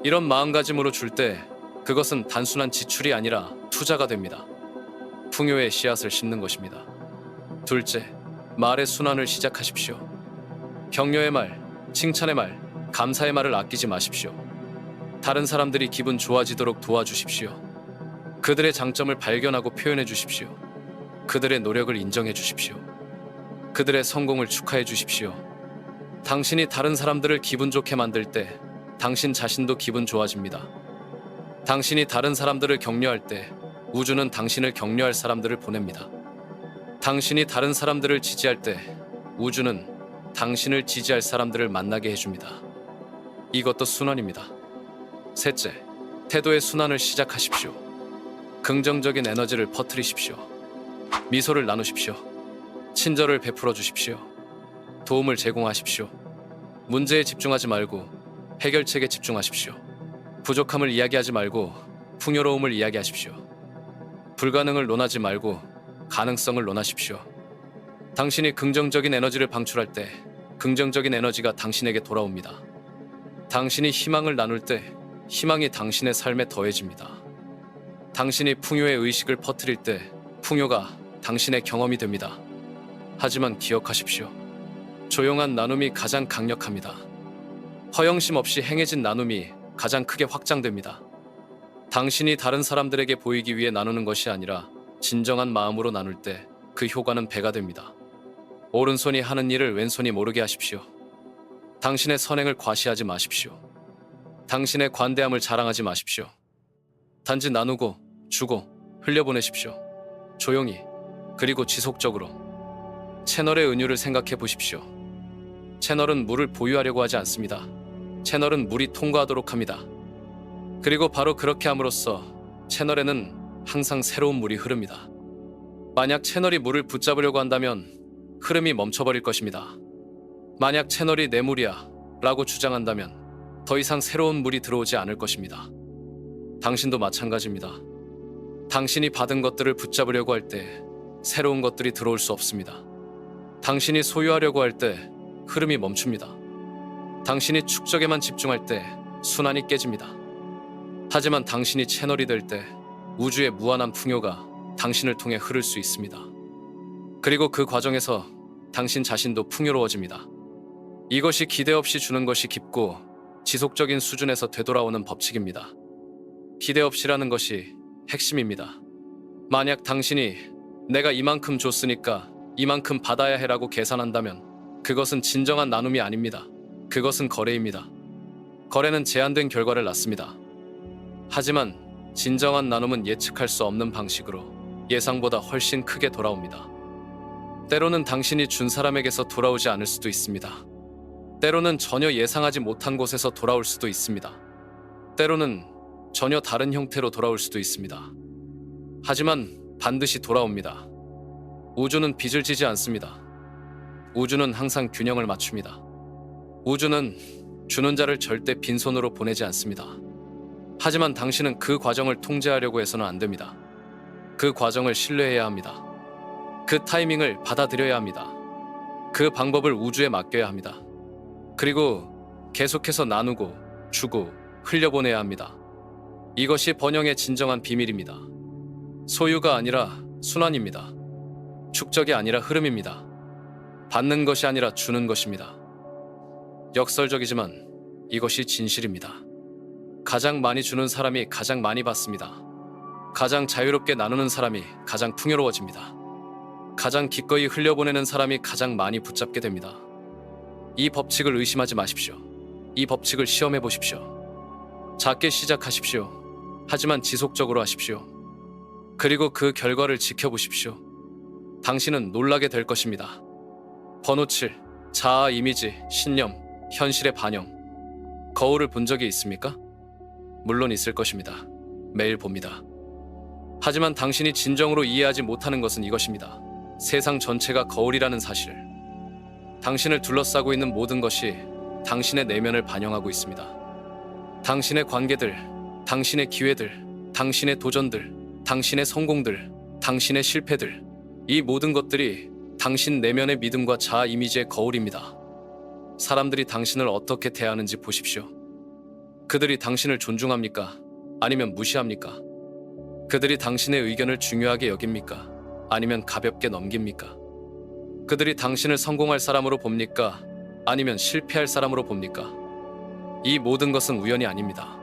이런 마음가짐으로 줄 때 그것은 단순한 지출이 아니라 투자가 됩니다. 풍요의 씨앗을 심는 것입니다. 둘째, 말의 순환을 시작하십시오. 격려의 말, 칭찬의 말, 감사의 말을 아끼지 마십시오. 다른 사람들이 기분 좋아지도록 도와주십시오. 그들의 장점을 발견하고 표현해 주십시오. 그들의 노력을 인정해 주십시오. 그들의 성공을 축하해 주십시오. 당신이 다른 사람들을 기분 좋게 만들 때 당신 자신도 기분 좋아집니다. 당신이 다른 사람들을 격려할 때 우주는 당신을 격려할 사람들을 보냅니다. 당신이 다른 사람들을 지지할 때 우주는 당신을 지지할 사람들을 만나게 해줍니다. 이것도 순환입니다. 셋째, 태도의 순환을 시작하십시오. 긍정적인 에너지를 퍼뜨리십시오. 미소를 나누십시오. 친절을 베풀어 주십시오. 도움을 제공하십시오. 문제에 집중하지 말고 해결책에 집중하십시오. 부족함을 이야기하지 말고 풍요로움을 이야기하십시오. 불가능을 논하지 말고 가능성을 논하십시오. 당신이 긍정적인 에너지를 방출할 때 긍정적인 에너지가 당신에게 돌아옵니다. 당신이 희망을 나눌 때 희망이 당신의 삶에 더해집니다. 당신이 풍요의 의식을 퍼뜨릴 때 풍요가 당신의 경험이 됩니다. 하지만 기억하십시오. 조용한 나눔이 가장 강력합니다. 허영심 없이 행해진 나눔이 가장 크게 확장됩니다. 당신이 다른 사람들에게 보이기 위해 나누는 것이 아니라 진정한 마음으로 나눌 때 그 효과는 배가 됩니다. 오른손이 하는 일을 왼손이 모르게 하십시오. 당신의 선행을 과시하지 마십시오. 당신의 관대함을 자랑하지 마십시오. 단지 나누고 주고 흘려보내십시오. 조용히 그리고 지속적으로. 채널의 은유를 생각해 보십시오. 채널은 물을 보유하려고 하지 않습니다. 채널은 물이 통과하도록 합니다. 그리고 바로 그렇게 함으로써 채널에는 항상 새로운 물이 흐릅니다. 만약 채널이 물을 붙잡으려고 한다면 흐름이 멈춰버릴 것입니다. 만약 채널이 내 물이야 라고 주장한다면 더 이상 새로운 물이 들어오지 않을 것입니다. 당신도 마찬가지입니다. 당신이 받은 것들을 붙잡으려고 할 때 새로운 것들이 들어올 수 없습니다. 당신이 소유하려고 할 때 흐름이 멈춥니다. 당신이 축적에만 집중할 때 순환이 깨집니다. 하지만 당신이 채널이 될 때 우주의 무한한 풍요가 당신을 통해 흐를 수 있습니다. 그리고 그 과정에서 당신 자신도 풍요로워집니다. 이것이 기대 없이 주는 것이 깊고 지속적인 수준에서 되돌아오는 법칙입니다. 기대 없이라는 것이 핵심입니다. 만약 당신이 내가 이만큼 줬으니까 이만큼 받아야 해라고 계산한다면 그것은 진정한 나눔이 아닙니다. 그것은 거래입니다. 거래는 제한된 결과를 낳습니다. 하지만 진정한 나눔은 예측할 수 없는 방식으로 예상보다 훨씬 크게 돌아옵니다. 때로는 당신이 준 사람에게서 돌아오지 않을 수도 있습니다. 때로는 전혀 예상하지 못한 곳에서 돌아올 수도 있습니다. 때로는 전혀 다른 형태로 돌아올 수도 있습니다. 하지만 반드시 돌아옵니다. 우주는 빚을 지지 않습니다. 우주는 항상 균형을 맞춥니다. 우주는 주는 자를 절대 빈손으로 보내지 않습니다. 하지만 당신은 그 과정을 통제하려고 해서는 안 됩니다. 그 과정을 신뢰해야 합니다. 그 타이밍을 받아들여야 합니다. 그 방법을 우주에 맡겨야 합니다. 그리고 계속해서 나누고 주고 흘려보내야 합니다. 이것이 번영의 진정한 비밀입니다. 소유가 아니라 순환입니다. 축적이 아니라 흐름입니다. 받는 것이 아니라 주는 것입니다. 역설적이지만 이것이 진실입니다. 가장 많이 주는 사람이 가장 많이 받습니다. 가장 자유롭게 나누는 사람이 가장 풍요로워집니다. 가장 기꺼이 흘려보내는 사람이 가장 많이 붙잡게 됩니다. 이 법칙을 의심하지 마십시오. 이 법칙을 시험해 보십시오. 작게 시작하십시오. 하지만 지속적으로 하십시오. 그리고 그 결과를 지켜보십시오. 당신은 놀라게 될 것입니다. 번호 7. 자아 이미지, 신념, 현실의 반영. 거울을 본 적이 있습니까? 물론 있을 것입니다. 매일 봅니다. 하지만 당신이 진정으로 이해하지 못하는 것은 이것입니다. 세상 전체가 거울이라는 사실. 당신을 둘러싸고 있는 모든 것이 당신의 내면을 반영하고 있습니다. 당신의 관계들, 당신의 기회들, 당신의 도전들, 당신의 성공들, 당신의 실패들, 이 모든 것들이 당신 내면의 믿음과 자아 이미지의 거울입니다. 사람들이 당신을 어떻게 대하는지 보십시오. 그들이 당신을 존중합니까? 아니면 무시합니까? 그들이 당신의 의견을 중요하게 여깁니까? 아니면 가볍게 넘깁니까? 그들이 당신을 성공할 사람으로 봅니까? 아니면 실패할 사람으로 봅니까? 이 모든 것은 우연이 아닙니다.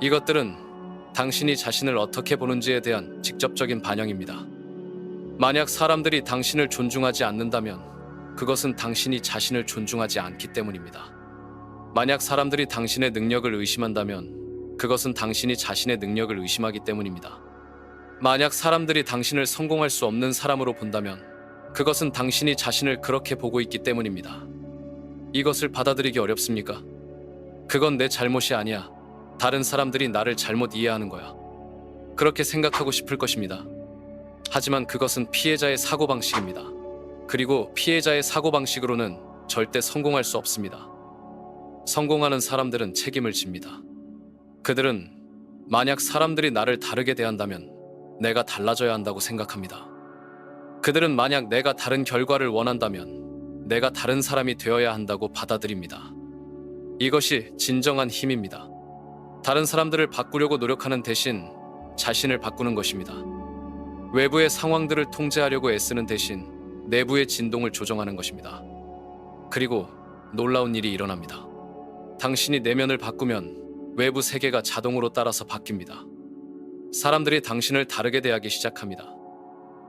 이것들은 당신이 자신을 어떻게 보는지에 대한 직접적인 반영입니다. 만약 사람들이 당신을 존중하지 않는다면 그것은 당신이 자신을 존중하지 않기 때문입니다. 만약 사람들이 당신의 능력을 의심한다면 그것은 당신이 자신의 능력을 의심하기 때문입니다. 만약 사람들이 당신을 성공할 수 없는 사람으로 본다면 그것은 당신이 자신을 그렇게 보고 있기 때문입니다. 이것을 받아들이기 어렵습니까? 그건 내 잘못이 아니야. 다른 사람들이 나를 잘못 이해하는 거야. 그렇게 생각하고 싶을 것입니다. 하지만 그것은 피해자의 사고방식입니다. 그리고 피해자의 사고방식으로는 절대 성공할 수 없습니다. 성공하는 사람들은 책임을 집니다. 그들은 만약 사람들이 나를 다르게 대한다면 내가 달라져야 한다고 생각합니다. 그들은 만약 내가 다른 결과를 원한다면 내가 다른 사람이 되어야 한다고 받아들입니다. 이것이 진정한 힘입니다. 다른 사람들을 바꾸려고 노력하는 대신 자신을 바꾸는 것입니다. 외부의 상황들을 통제하려고 애쓰는 대신 내부의 진동을 조정하는 것입니다. 그리고 놀라운 일이 일어납니다. 당신이 내면을 바꾸면 외부 세계가 자동으로 따라서 바뀝니다. 사람들이 당신을 다르게 대하기 시작합니다.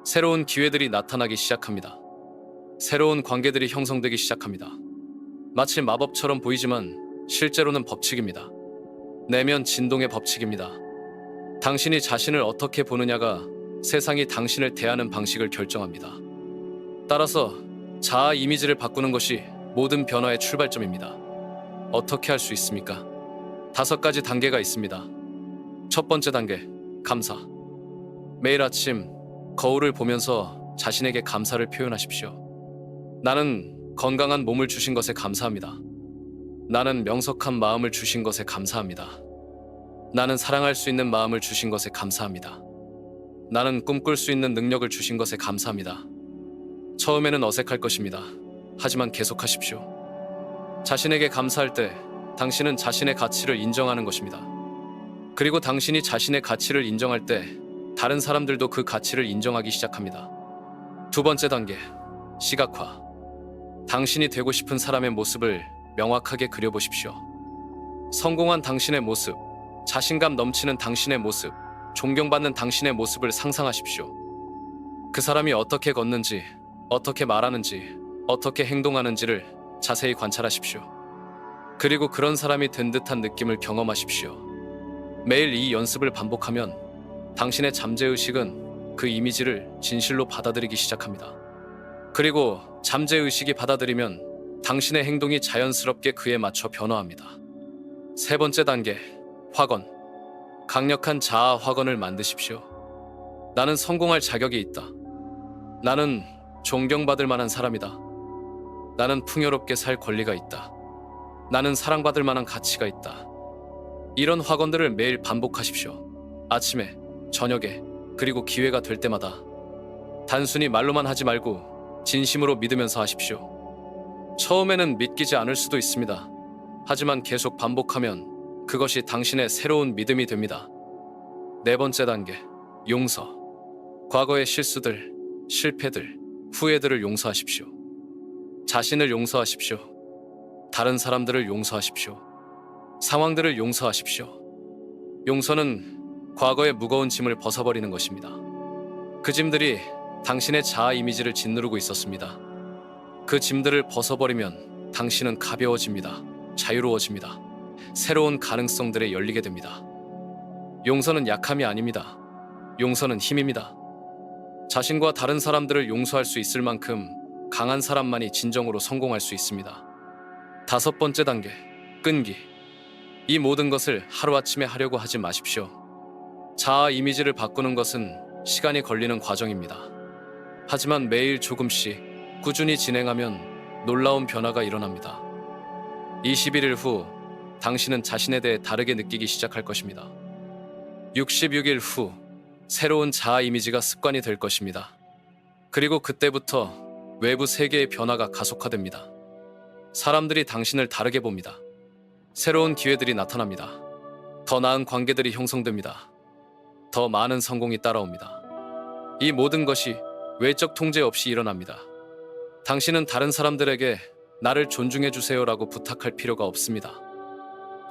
새로운 기회들이 나타나기 시작합니다. 새로운 관계들이 형성되기 시작합니다. 마치 마법처럼 보이지만 실제로는 법칙입니다. 내면 진동의 법칙입니다. 당신이 자신을 어떻게 보느냐가 세상이 당신을 대하는 방식을 결정합니다. 따라서 자아 이미지를 바꾸는 것이 모든 변화의 출발점입니다. 어떻게 할 수 있습니까? 5가지 단계가 있습니다. 첫 번째 단계, 감사. 매일 아침 거울을 보면서 자신에게 감사를 표현하십시오. 나는 건강한 몸을 주신 것에 감사합니다. 나는 명석한 마음을 주신 것에 감사합니다. 나는 사랑할 수 있는 마음을 주신 것에 감사합니다. 나는 꿈꿀 수 있는 능력을 주신 것에 감사합니다. 처음에는 어색할 것입니다. 하지만 계속하십시오. 자신에게 감사할 때 당신은 자신의 가치를 인정하는 것입니다. 그리고 당신이 자신의 가치를 인정할 때 다른 사람들도 그 가치를 인정하기 시작합니다. 두 번째 단계, 시각화. 당신이 되고 싶은 사람의 모습을 명확하게 그려보십시오. 성공한 당신의 모습, 자신감 넘치는 당신의 모습, 존경받는 당신의 모습을 상상하십시오. 그 사람이 어떻게 걷는지, 어떻게 말하는지, 어떻게 행동하는지를 자세히 관찰하십시오. 그리고 그런 사람이 된 듯한 느낌을 경험하십시오. 매일 이 연습을 반복하면 당신의 잠재의식은 그 이미지를 진실로 받아들이기 시작합니다. 그리고 잠재의식이 받아들이면 당신의 행동이 자연스럽게 그에 맞춰 변화합니다. 세 번째 단계, 확언. 강력한 자아 확언을 만드십시오. 나는 성공할 자격이 있다. 나는 존경받을 만한 사람이다. 나는 풍요롭게 살 권리가 있다. 나는 사랑받을 만한 가치가 있다. 이런 확언들을 매일 반복하십시오. 아침에, 저녁에, 그리고 기회가 될 때마다. 단순히 말로만 하지 말고 진심으로 믿으면서 하십시오. 처음에는 믿기지 않을 수도 있습니다. 하지만 계속 반복하면 그것이 당신의 새로운 믿음이 됩니다. 네 번째 단계, 용서. 과거의 실수들, 실패들, 후회들을 용서하십시오. 자신을 용서하십시오. 다른 사람들을 용서하십시오. 상황들을 용서하십시오. 용서는 과거의 무거운 짐을 벗어버리는 것입니다. 그 짐들이 당신의 자아 이미지를 짓누르고 있었습니다. 그 짐들을 벗어버리면 당신은 가벼워집니다. 자유로워집니다. 새로운 가능성들에 열리게 됩니다. 용서는 약함이 아닙니다. 용서는 힘입니다. 자신과 다른 사람들을 용서할 수 있을 만큼 강한 사람만이 진정으로 성공할 수 있습니다. 다섯 번째 단계, 끈기. 이 모든 것을 하루아침에 하려고 하지 마십시오. 자아 이미지를 바꾸는 것은 시간이 걸리는 과정입니다. 하지만 매일 조금씩 꾸준히 진행하면 놀라운 변화가 일어납니다. 21일 후 당신은 자신에 대해 다르게 느끼기 시작할 것입니다. 66일 후 새로운 자아 이미지가 습관이 될 것입니다. 그리고 그때부터 외부 세계의 변화가 가속화됩니다. 사람들이 당신을 다르게 봅니다. 새로운 기회들이 나타납니다. 더 나은 관계들이 형성됩니다. 더 많은 성공이 따라옵니다. 이 모든 것이 외적 통제 없이 일어납니다. 당신은 다른 사람들에게 나를 존중해 주세요라고 부탁할 필요가 없습니다.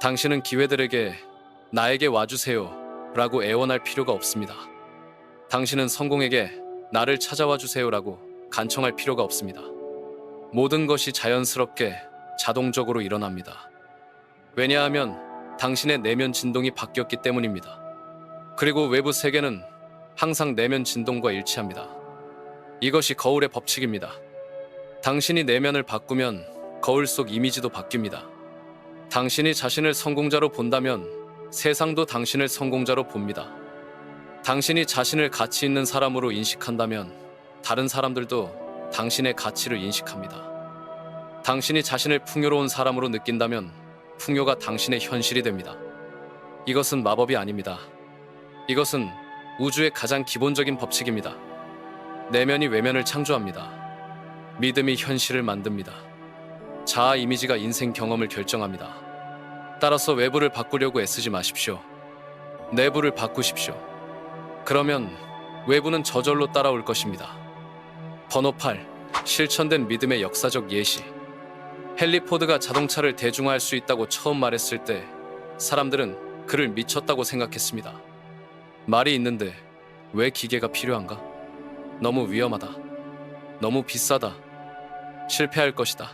당신은 기회들에게 나에게 와주세요 라고 애원할 필요가 없습니다. 당신은 성공에게 나를 찾아와 주세요라고 간청할 필요가 없습니다. 모든 것이 자연스럽게 자동적으로 일어납니다. 왜냐하면 당신의 내면 진동이 바뀌었기 때문입니다. 그리고 외부 세계는 항상 내면 진동과 일치합니다. 이것이 거울의 법칙입니다. 당신이 내면을 바꾸면 거울 속 이미지도 바뀝니다. 당신이 자신을 성공자로 본다면 세상도 당신을 성공자로 봅니다. 당신이 자신을 가치 있는 사람으로 인식한다면 다른 사람들도 당신의 가치를 인식합니다. 당신이 자신을 풍요로운 사람으로 느낀다면 풍요가 당신의 현실이 됩니다. 이것은 마법이 아닙니다. 이것은 우주의 가장 기본적인 법칙입니다. 내면이 외면을 창조합니다. 믿음이 현실을 만듭니다. 자아 이미지가 인생 경험을 결정합니다. 따라서 외부를 바꾸려고 애쓰지 마십시오. 내부를 바꾸십시오. 그러면 외부는 저절로 따라올 것입니다. 번호 8. 실천된 믿음의 역사적 예시. 헨리 포드가 자동차를 대중화할 수 있다고 처음 말했을 때 사람들은 그를 미쳤다고 생각했습니다. 말이 있는데 왜 기계가 필요한가? 너무 위험하다. 너무 비싸다. 실패할 것이다.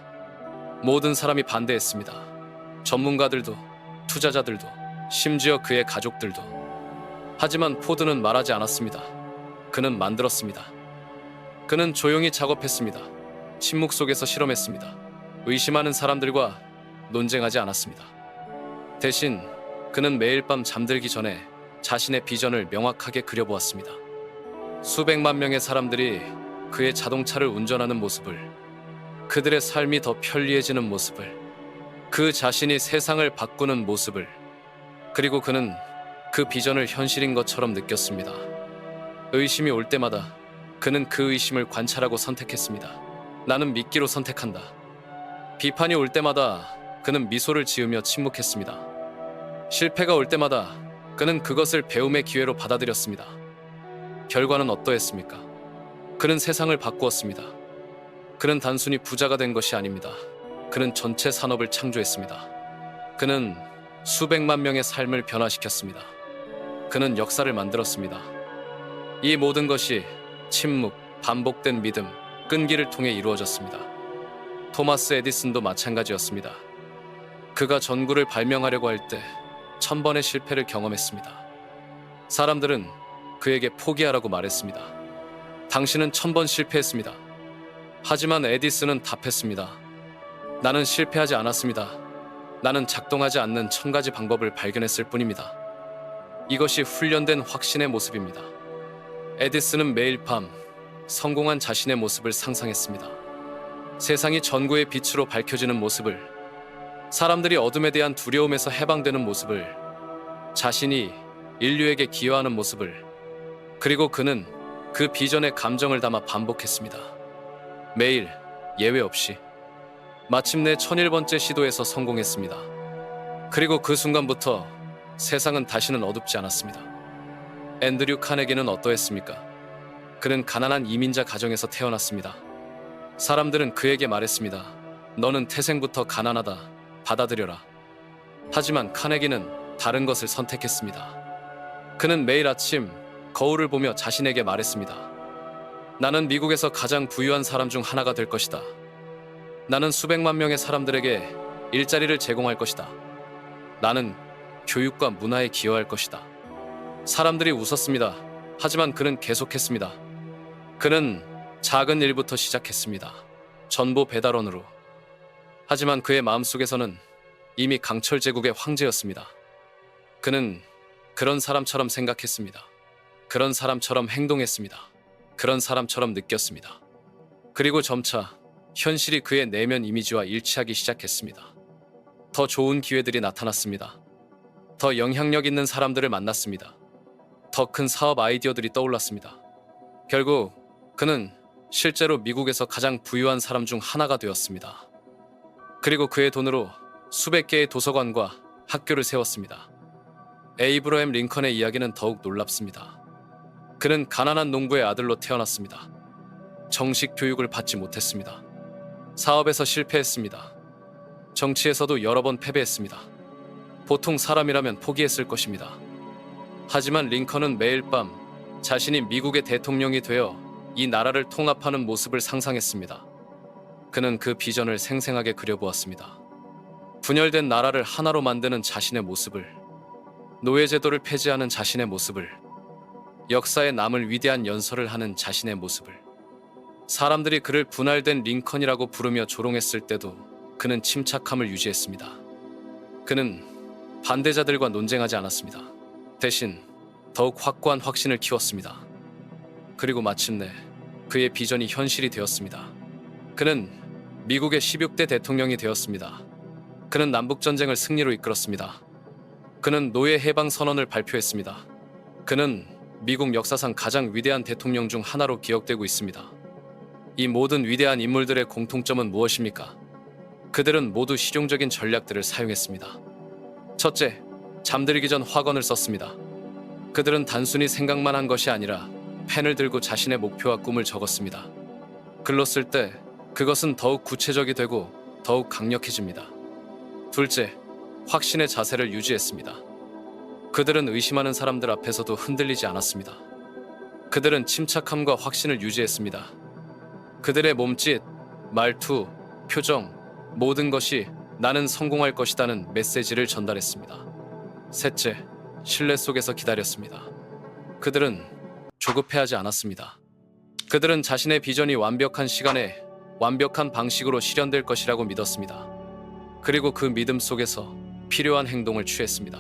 모든 사람이 반대했습니다. 전문가들도, 투자자들도, 심지어 그의 가족들도. 하지만 포드는 말하지 않았습니다. 그는 만들었습니다. 그는 조용히 작업했습니다. 침묵 속에서 실험했습니다. 의심하는 사람들과 논쟁하지 않았습니다. 대신 그는 매일 밤 잠들기 전에 자신의 비전을 명확하게 그려보았습니다. 수백만 명의 사람들이 그의 자동차를 운전하는 모습을, 그들의 삶이 더 편리해지는 모습을, 그 자신이 세상을 바꾸는 모습을, 그리고 그는 그 비전을 현실인 것처럼 느꼈습니다. 의심이 올 때마다 그는 그 의심을 관찰하고 선택했습니다. 나는 믿기로 선택한다. 비판이 올 때마다 그는 미소를 지으며 침묵했습니다. 실패가 올 때마다 그는 그것을 배움의 기회로 받아들였습니다. 결과는 어떠했습니까? 그는 세상을 바꾸었습니다. 그는 단순히 부자가 된 것이 아닙니다. 그는 전체 산업을 창조했습니다. 그는 수백만 명의 삶을 변화시켰습니다. 그는 역사를 만들었습니다. 이 모든 것이 침묵, 반복된 믿음, 끈기를 통해 이루어졌습니다. 토마스 에디슨도 마찬가지였습니다. 그가 전구를 발명하려고 할 때 1000번의 실패를 경험했습니다. 사람들은 그에게 포기하라고 말했습니다. 당신은 1000번 실패했습니다. 하지만 에디슨은 답했습니다. 나는 실패하지 않았습니다. 나는 작동하지 않는 1000가지 방법을 발견했을 뿐입니다. 이것이 훈련된 확신의 모습입니다. 에디슨은 매일 밤 성공한 자신의 모습을 상상했습니다. 세상이 전구의 빛으로 밝혀지는 모습을, 사람들이 어둠에 대한 두려움에서 해방되는 모습을, 자신이 인류에게 기여하는 모습을, 그리고 그는 그 비전의 감정을 담아 반복했습니다. 매일 예외 없이. 마침내 1001번째 시도에서 성공했습니다. 그리고 그 순간부터 세상은 다시는 어둡지 않았습니다. 앤드류 카네기는 어떠했습니까? 그는 가난한 이민자 가정에서 태어났습니다. 사람들은 그에게 말했습니다. 너는 태생부터 가난하다. 받아들여라. 하지만 카네기는 다른 것을 선택했습니다. 그는 매일 아침 거울을 보며 자신에게 말했습니다. 나는 미국에서 가장 부유한 사람 중 하나가 될 것이다. 나는 수백만 명의 사람들에게 일자리를 제공할 것이다. 나는 교육과 문화에 기여할 것이다. 사람들이 웃었습니다. 하지만 그는 계속했습니다. 그는 작은 일부터 시작했습니다. 전보 배달원으로. 하지만 그의 마음속에서는 이미 강철 제국의 황제였습니다. 그는 그런 사람처럼 생각했습니다. 그런 사람처럼 행동했습니다. 그런 사람처럼 느꼈습니다. 그리고 점차 현실이 그의 내면 이미지와 일치하기 시작했습니다. 더 좋은 기회들이 나타났습니다. 더 영향력 있는 사람들을 만났습니다. 더 큰 사업 아이디어들이 떠올랐습니다. 결국 그는 실제로 미국에서 가장 부유한 사람 중 하나가 되었습니다. 그리고 그의 돈으로 수백 개의 도서관과 학교를 세웠습니다. 에이브러햄 링컨의 이야기는 더욱 놀랍습니다. 그는 가난한 농부의 아들로 태어났습니다. 정식 교육을 받지 못했습니다. 사업에서 실패했습니다. 정치에서도 여러 번 패배했습니다. 보통 사람이라면 포기했을 것입니다. 하지만 링컨은 매일 밤 자신이 미국의 대통령이 되어 이 나라를 통합하는 모습을 상상했습니다. 그는 그 비전을 생생하게 그려보았습니다. 분열된 나라를 하나로 만드는 자신의 모습을, 노예제도를 폐지하는 자신의 모습을, 역사에 남을 위대한 연설을 하는 자신의 모습을. 사람들이 그를 분할된 링컨이라고 부르며 조롱했을 때도 그는 침착함을 유지했습니다. 그는 반대자들과 논쟁하지 않았습니다. 대신 더욱 확고한 확신을 키웠습니다. 그리고 마침내 그의 비전이 현실이 되었습니다. 그는 미국의 16대 대통령이 되었습니다. 그는 남북전쟁을 승리로 이끌었습니다. 그는 노예 해방 선언을 발표했습니다. 그는 미국 역사상 가장 위대한 대통령 중 하나로 기억되고 있습니다. 이 모든 위대한 인물들의 공통점은 무엇입니까? 그들은 모두 실용적인 전략들을 사용했습니다. 첫째, 잠들기 전 확언을 썼습니다. 그들은 단순히 생각만 한 것이 아니라 펜을 들고 자신의 목표와 꿈을 적었습니다. 글로 쓸 때 그것은 더욱 구체적이 되고 더욱 강력해집니다. 둘째, 확신의 자세를 유지했습니다. 그들은 의심하는 사람들 앞에서도 흔들리지 않았습니다. 그들은 침착함과 확신을 유지했습니다. 그들의 몸짓, 말투, 표정, 모든 것이 나는 성공할 것이다는 메시지를 전달했습니다. 셋째, 신뢰 속에서 기다렸습니다. 그들은 조급해하지 않았습니다. 그들은 자신의 비전이 완벽한 시간에 완벽한 방식으로 실현될 것이라고 믿었습니다. 그리고 그 믿음 속에서 필요한 행동을 취했습니다.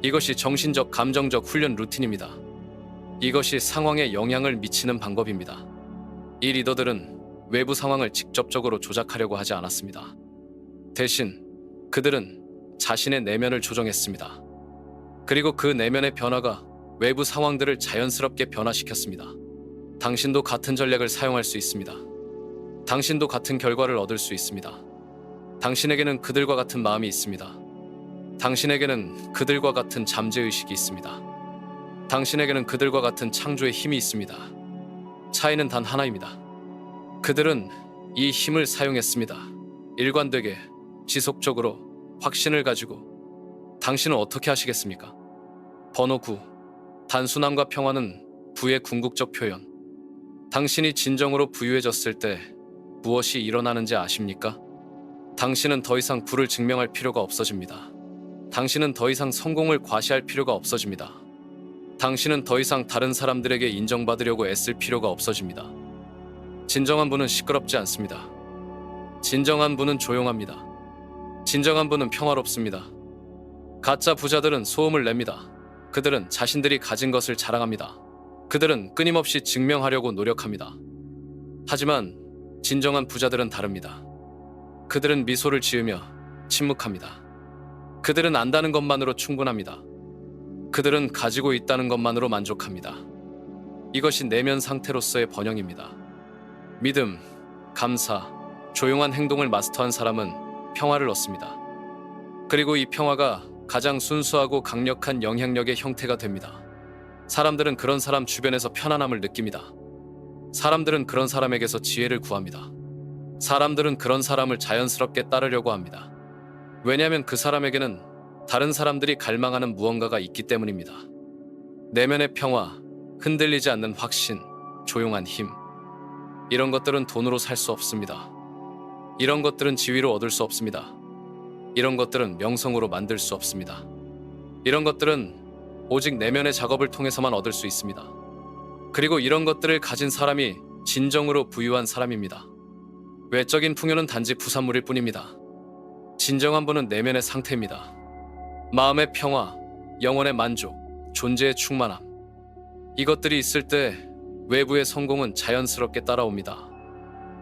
이것이 정신적, 감정적 훈련 루틴입니다. 이것이 상황에 영향을 미치는 방법입니다. 이 리더들은 외부 상황을 직접적으로 조작하려고 하지 않았습니다. 대신 그들은 자신의 내면을 조정했습니다. 그리고 그 내면의 변화가 외부 상황들을 자연스럽게 변화시켰습니다. 당신도 같은 전략을 사용할 수 있습니다. 당신도 같은 결과를 얻을 수 있습니다. 당신에게는 그들과 같은 마음이 있습니다. 당신에게는 그들과 같은 잠재의식이 있습니다. 당신에게는 그들과 같은 창조의 힘이 있습니다. 차이는 단 하나입니다. 그들은 이 힘을 사용했습니다. 일관되게, 지속적으로, 확신을 가지고. 당신은 어떻게 하시겠습니까? 번호 9. 단순함과 평화는 부의 궁극적 표현. 당신이 진정으로 부유해졌을 때 무엇이 일어나는지 아십니까? 당신은 더 이상 부를 증명할 필요가 없어집니다. 당신은 더 이상 성공을 과시할 필요가 없어집니다. 당신은 더 이상 다른 사람들에게 인정받으려고 애쓸 필요가 없어집니다. 진정한 분은 시끄럽지 않습니다. 진정한 분은 조용합니다. 진정한 분은 평화롭습니다. 가짜 부자들은 소음을 냅니다. 그들은 자신들이 가진 것을 자랑합니다. 그들은 끊임없이 증명하려고 노력합니다. 하지만 진정한 부자들은 다릅니다. 그들은 미소를 지으며 침묵합니다. 그들은 안다는 것만으로 충분합니다. 그들은 가지고 있다는 것만으로 만족합니다. 이것이 내면 상태로서의 번영입니다. 믿음, 감사, 조용한 행동을 마스터한 사람은 평화를 얻습니다. 그리고 이 평화가 가장 순수하고 강력한 영향력의 형태가 됩니다. 사람들은 그런 사람 주변에서 편안함을 느낍니다. 사람들은 그런 사람에게서 지혜를 구합니다. 사람들은 그런 사람을 자연스럽게 따르려고 합니다. 왜냐하면 그 사람에게는 다른 사람들이 갈망하는 무언가가 있기 때문입니다. 내면의 평화, 흔들리지 않는 확신, 조용한 힘. 이런 것들은 돈으로 살 수 없습니다. 이런 것들은 지위로 얻을 수 없습니다. 이런 것들은 명성으로 만들 수 없습니다. 이런 것들은 오직 내면의 작업을 통해서만 얻을 수 있습니다. 그리고 이런 것들을 가진 사람이 진정으로 부유한 사람입니다. 외적인 풍요는 단지 부산물일 뿐입니다. 진정한 분은 내면의 상태입니다. 마음의 평화, 영혼의 만족, 존재의 충만함. 이것들이 있을 때 외부의 성공은 자연스럽게 따라옵니다.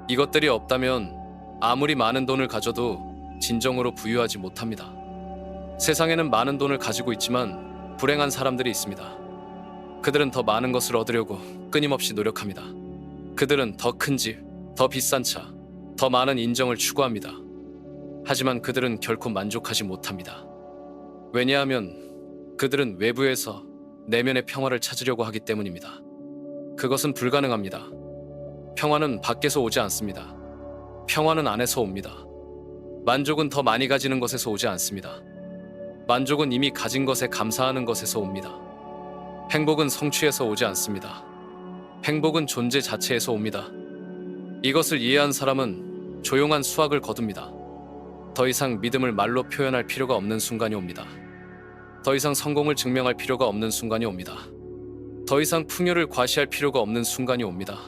이것들이 없다면 아무리 많은 돈을 가져도 진정으로 부유하지 못합니다. 세상에는 많은 돈을 가지고 있지만 불행한 사람들이 있습니다. 그들은 더 많은 것을 얻으려고 끊임없이 노력합니다. 그들은 더 큰 집, 더 비싼 차, 더 많은 인정을 추구합니다. 하지만 그들은 결코 만족하지 못합니다. 왜냐하면 그들은 외부에서 내면의 평화를 찾으려고 하기 때문입니다. 그것은 불가능합니다. 평화는 밖에서 오지 않습니다. 평화는 안에서 옵니다. 만족은 더 많이 가지는 것에서 오지 않습니다. 만족은 이미 가진 것에 감사하는 것에서 옵니다. 행복은 성취에서 오지 않습니다. 행복은 존재 자체에서 옵니다. 이것을 이해한 사람은 조용한 수확을 거둡니다. 더 이상 믿음을 말로 표현할 필요가 없는 순간이 옵니다. 더 이상 성공을 증명할 필요가 없는 순간이 옵니다. 더 이상 풍요를 과시할 필요가 없는 순간이 옵니다.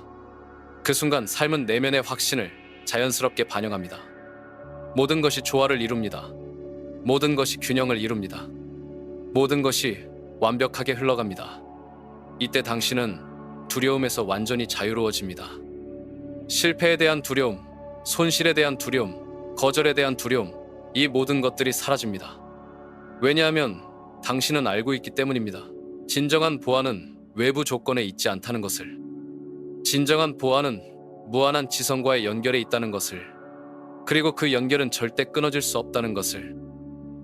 그 순간 삶은 내면의 확신을 자연스럽게 반영합니다. 모든 것이 조화를 이룹니다. 모든 것이 균형을 이룹니다. 모든 것이 완벽하게 흘러갑니다. 이때 당신은 두려움에서 완전히 자유로워집니다. 실패에 대한 두려움, 손실에 대한 두려움, 거절에 대한 두려움, 이 모든 것들이 사라집니다. 왜냐하면 당신은 알고 있기 때문입니다. 진정한 보안은 외부 조건에 있지 않다는 것을. 진정한 보안은 무한한 지성과의 연결에 있다는 것을. 그리고 그 연결은 절대 끊어질 수 없다는 것을.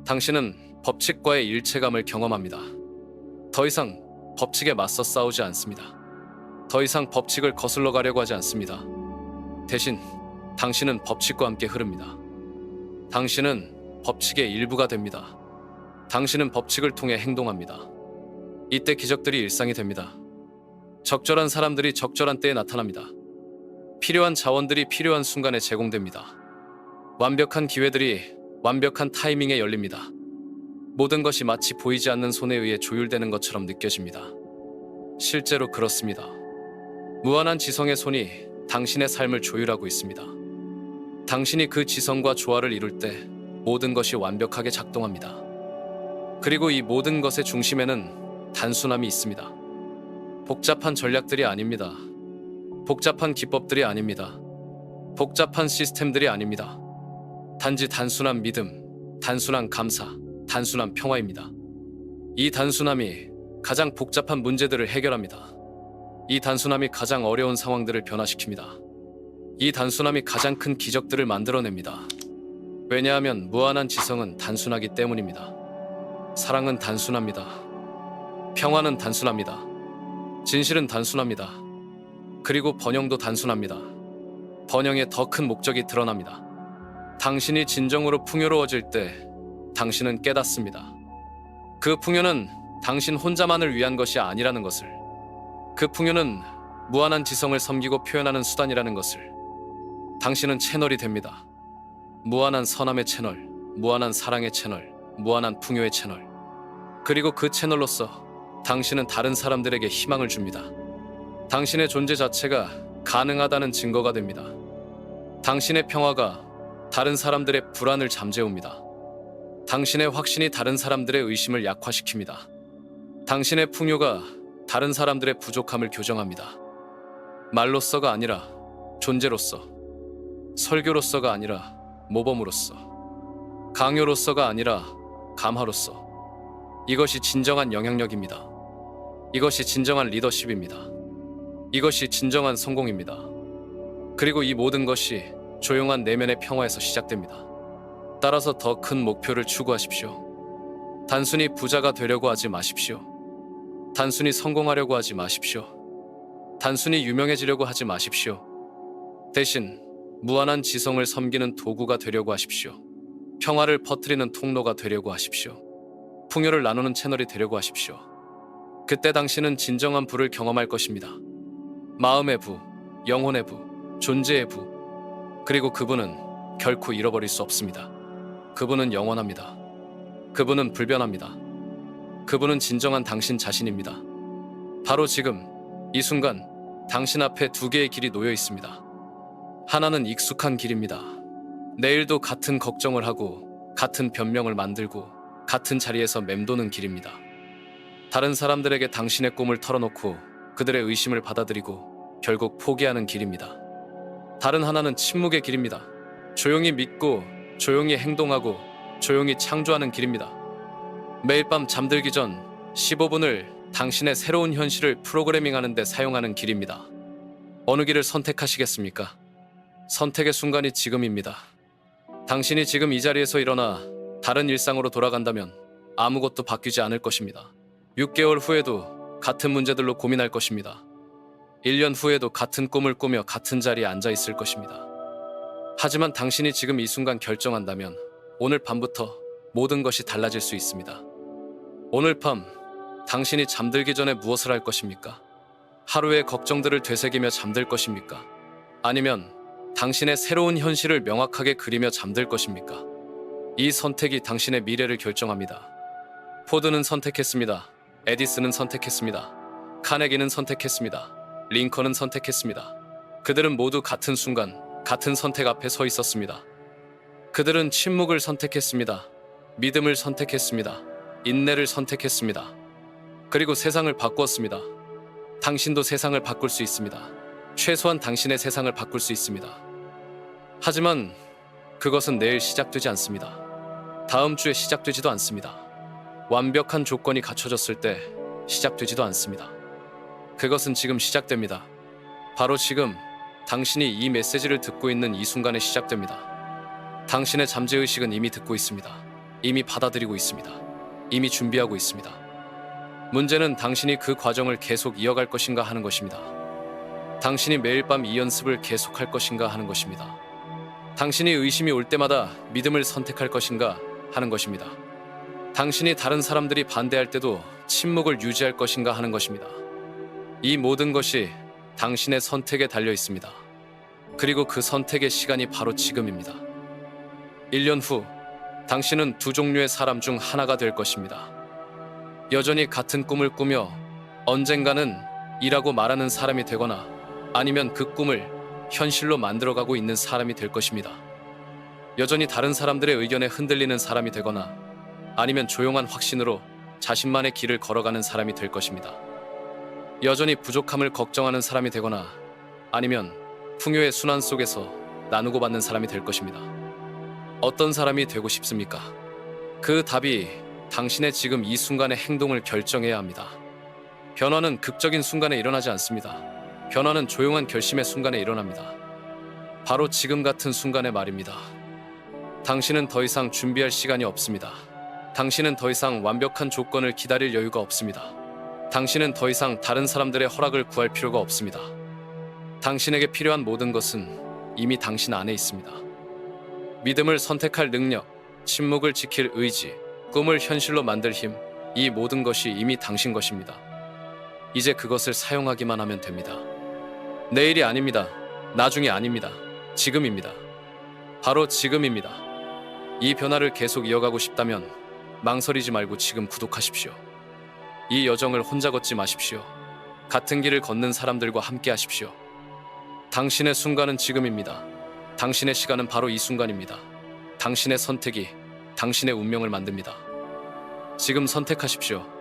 당신은 법칙과의 일체감을 경험합니다. 더 이상 법칙에 맞서 싸우지 않습니다. 더 이상 법칙을 거슬러 가려고 하지 않습니다. 대신 당신은 법칙과 함께 흐릅니다. 당신은 법칙의 일부가 됩니다. 당신은 법칙을 통해 행동합니다. 이때 기적들이 일상이 됩니다. 적절한 사람들이 적절한 때에 나타납니다. 필요한 자원들이 필요한 순간에 제공됩니다. 완벽한 기회들이 완벽한 타이밍에 열립니다. 모든 것이 마치 보이지 않는 손에 의해 조율되는 것처럼 느껴집니다. 실제로 그렇습니다. 무한한 지성의 손이 당신의 삶을 조율하고 있습니다. 당신이 그 지성과 조화를 이룰 때 모든 것이 완벽하게 작동합니다. 그리고 이 모든 것의 중심에는 단순함이 있습니다. 복잡한 전략들이 아닙니다. 복잡한 기법들이 아닙니다. 복잡한 시스템들이 아닙니다. 단지 단순한 믿음, 단순한 감사, 단순한 평화입니다. 이 단순함이 가장 복잡한 문제들을 해결합니다. 이 단순함이 가장 어려운 상황들을 변화시킵니다. 이 단순함이 가장 큰 기적들을 만들어냅니다. 왜냐하면 무한한 지성은 단순하기 때문입니다. 사랑은 단순합니다. 평화는 단순합니다. 진실은 단순합니다. 그리고 번영도 단순합니다. 번영의 더 큰 목적이 드러납니다. 당신이 진정으로 풍요로워질 때 당신은 깨닫습니다. 그 풍요는 당신 혼자만을 위한 것이 아니라는 것을. 그 풍요는 무한한 지성을 섬기고 표현하는 수단이라는 것을. 당신은 채널이 됩니다. 무한한 선함의 채널, 무한한 사랑의 채널, 무한한 풍요의 채널. 그리고 그 채널로서 당신은 다른 사람들에게 희망을 줍니다. 당신의 존재 자체가 가능하다는 증거가 됩니다. 당신의 평화가 다른 사람들의 불안을 잠재웁니다. 당신의 확신이 다른 사람들의 의심을 약화시킵니다. 당신의 풍요가 다른 사람들의 부족함을 교정합니다. 말로서가 아니라 존재로서, 설교로서가 아니라 모범으로서, 강요로서가 아니라 감화로서. 이것이 진정한 영향력입니다. 이것이 진정한 리더십입니다. 이것이 진정한 성공입니다. 그리고 이 모든 것이 조용한 내면의 평화에서 시작됩니다. 따라서 더 큰 목표를 추구하십시오. 단순히 부자가 되려고 하지 마십시오. 단순히 성공하려고 하지 마십시오. 단순히 유명해지려고 하지 마십시오. 대신 무한한 지성을 섬기는 도구가 되려고 하십시오. 평화를 퍼뜨리는 통로가 되려고 하십시오. 풍요를 나누는 채널이 되려고 하십시오. 그때 당신은 진정한 부를 경험할 것입니다. 마음의 부, 영혼의 부, 존재의 부. 그리고 그분은 결코 잃어버릴 수 없습니다. 그분은 영원합니다. 그분은 불변합니다. 그분은 진정한 당신 자신입니다. 바로 지금, 이 순간, 당신 앞에 두 개의 길이 놓여 있습니다. 하나는 익숙한 길입니다. 내일도 같은 걱정을 하고, 같은 변명을 만들고, 같은 자리에서 맴도는 길입니다. 다른 사람들에게 당신의 꿈을 털어놓고 그들의 의심을 받아들이고 결국 포기하는 길입니다. 다른 하나는 침묵의 길입니다. 조용히 믿고 조용히 행동하고 조용히 창조하는 길입니다. 매일 밤 잠들기 전 15분을 당신의 새로운 현실을 프로그래밍하는 데 사용하는 길입니다. 어느 길을 선택하시겠습니까? 선택의 순간이 지금입니다. 당신이 지금 이 자리에서 일어나 다른 일상으로 돌아간다면 아무것도 바뀌지 않을 것입니다. 6개월 후에도 같은 문제들로 고민할 것입니다. 1년 후에도 같은 꿈을 꾸며 같은 자리에 앉아 있을 것입니다. 하지만 당신이 지금 이 순간 결정한다면 오늘 밤부터 모든 것이 달라질 수 있습니다. 오늘 밤 당신이 잠들기 전에 무엇을 할 것입니까? 하루의 걱정들을 되새기며 잠들 것입니까? 아니면 당신의 새로운 현실을 명확하게 그리며 잠들 것입니까? 이 선택이 당신의 미래를 결정합니다. 포드는 선택했습니다. 에디슨은 선택했습니다. 카네기는 선택했습니다. 링컨은 선택했습니다. 그들은 모두 같은 순간, 같은 선택 앞에 서 있었습니다. 그들은 침묵을 선택했습니다. 믿음을 선택했습니다. 인내를 선택했습니다. 그리고 세상을 바꾸었습니다. 당신도 세상을 바꿀 수 있습니다. 최소한 당신의 세상을 바꿀 수 있습니다. 하지만 그것은 내일 시작되지 않습니다. 다음 주에 시작되지도 않습니다. 완벽한 조건이 갖춰졌을 때 시작되지도 않습니다. 그것은 지금 시작됩니다. 바로 지금 당신이 이 메시지를 듣고 있는 이 순간에 시작됩니다. 당신의 잠재의식은 이미 듣고 있습니다. 이미 받아들이고 있습니다. 이미 준비하고 있습니다. 문제는 당신이 그 과정을 계속 이어갈 것인가 하는 것입니다. 당신이 매일 밤 이 연습을 계속할 것인가 하는 것입니다. 당신이 의심이 올 때마다 믿음을 선택할 것인가 하는 것입니다. 당신이 다른 사람들이 반대할 때도 침묵을 유지할 것인가 하는 것입니다. 이 모든 것이 당신의 선택에 달려 있습니다. 그리고 그 선택의 시간이 바로 지금입니다. 1년 후 당신은 두 종류의 사람 중 하나가 될 것입니다. 여전히 같은 꿈을 꾸며 언젠가는 이라고 말하는 사람이 되거나 아니면 그 꿈을 현실로 만들어가고 있는 사람이 될 것입니다. 여전히 다른 사람들의 의견에 흔들리는 사람이 되거나 아니면 조용한 확신으로 자신만의 길을 걸어가는 사람이 될 것입니다. 여전히 부족함을 걱정하는 사람이 되거나 아니면 풍요의 순환 속에서 나누고 받는 사람이 될 것입니다. 어떤 사람이 되고 싶습니까? 그 답이 당신의 지금 이 순간의 행동을 결정해야 합니다. 변화는 극적인 순간에 일어나지 않습니다. 변화는 조용한 결심의 순간에 일어납니다. 바로 지금 같은 순간의 말입니다. 당신은 더 이상 준비할 시간이 없습니다. 당신은 더 이상 완벽한 조건을 기다릴 여유가 없습니다. 당신은 더 이상 다른 사람들의 허락을 구할 필요가 없습니다. 당신에게 필요한 모든 것은 이미 당신 안에 있습니다. 믿음을 선택할 능력, 침묵을 지킬 의지, 꿈을 현실로 만들 힘, 이 모든 것이 이미 당신 것입니다. 이제 그것을 사용하기만 하면 됩니다. 내일이 아닙니다. 나중이 아닙니다. 지금입니다. 바로 지금입니다. 이 변화를 계속 이어가고 싶다면 망설이지 말고 지금 구독하십시오. 이 여정을 혼자 걷지 마십시오. 같은 길을 걷는 사람들과 함께 하십시오. 당신의 순간은 지금입니다. 당신의 시간은 바로 이 순간입니다. 당신의 선택이 당신의 운명을 만듭니다. 지금 선택하십시오.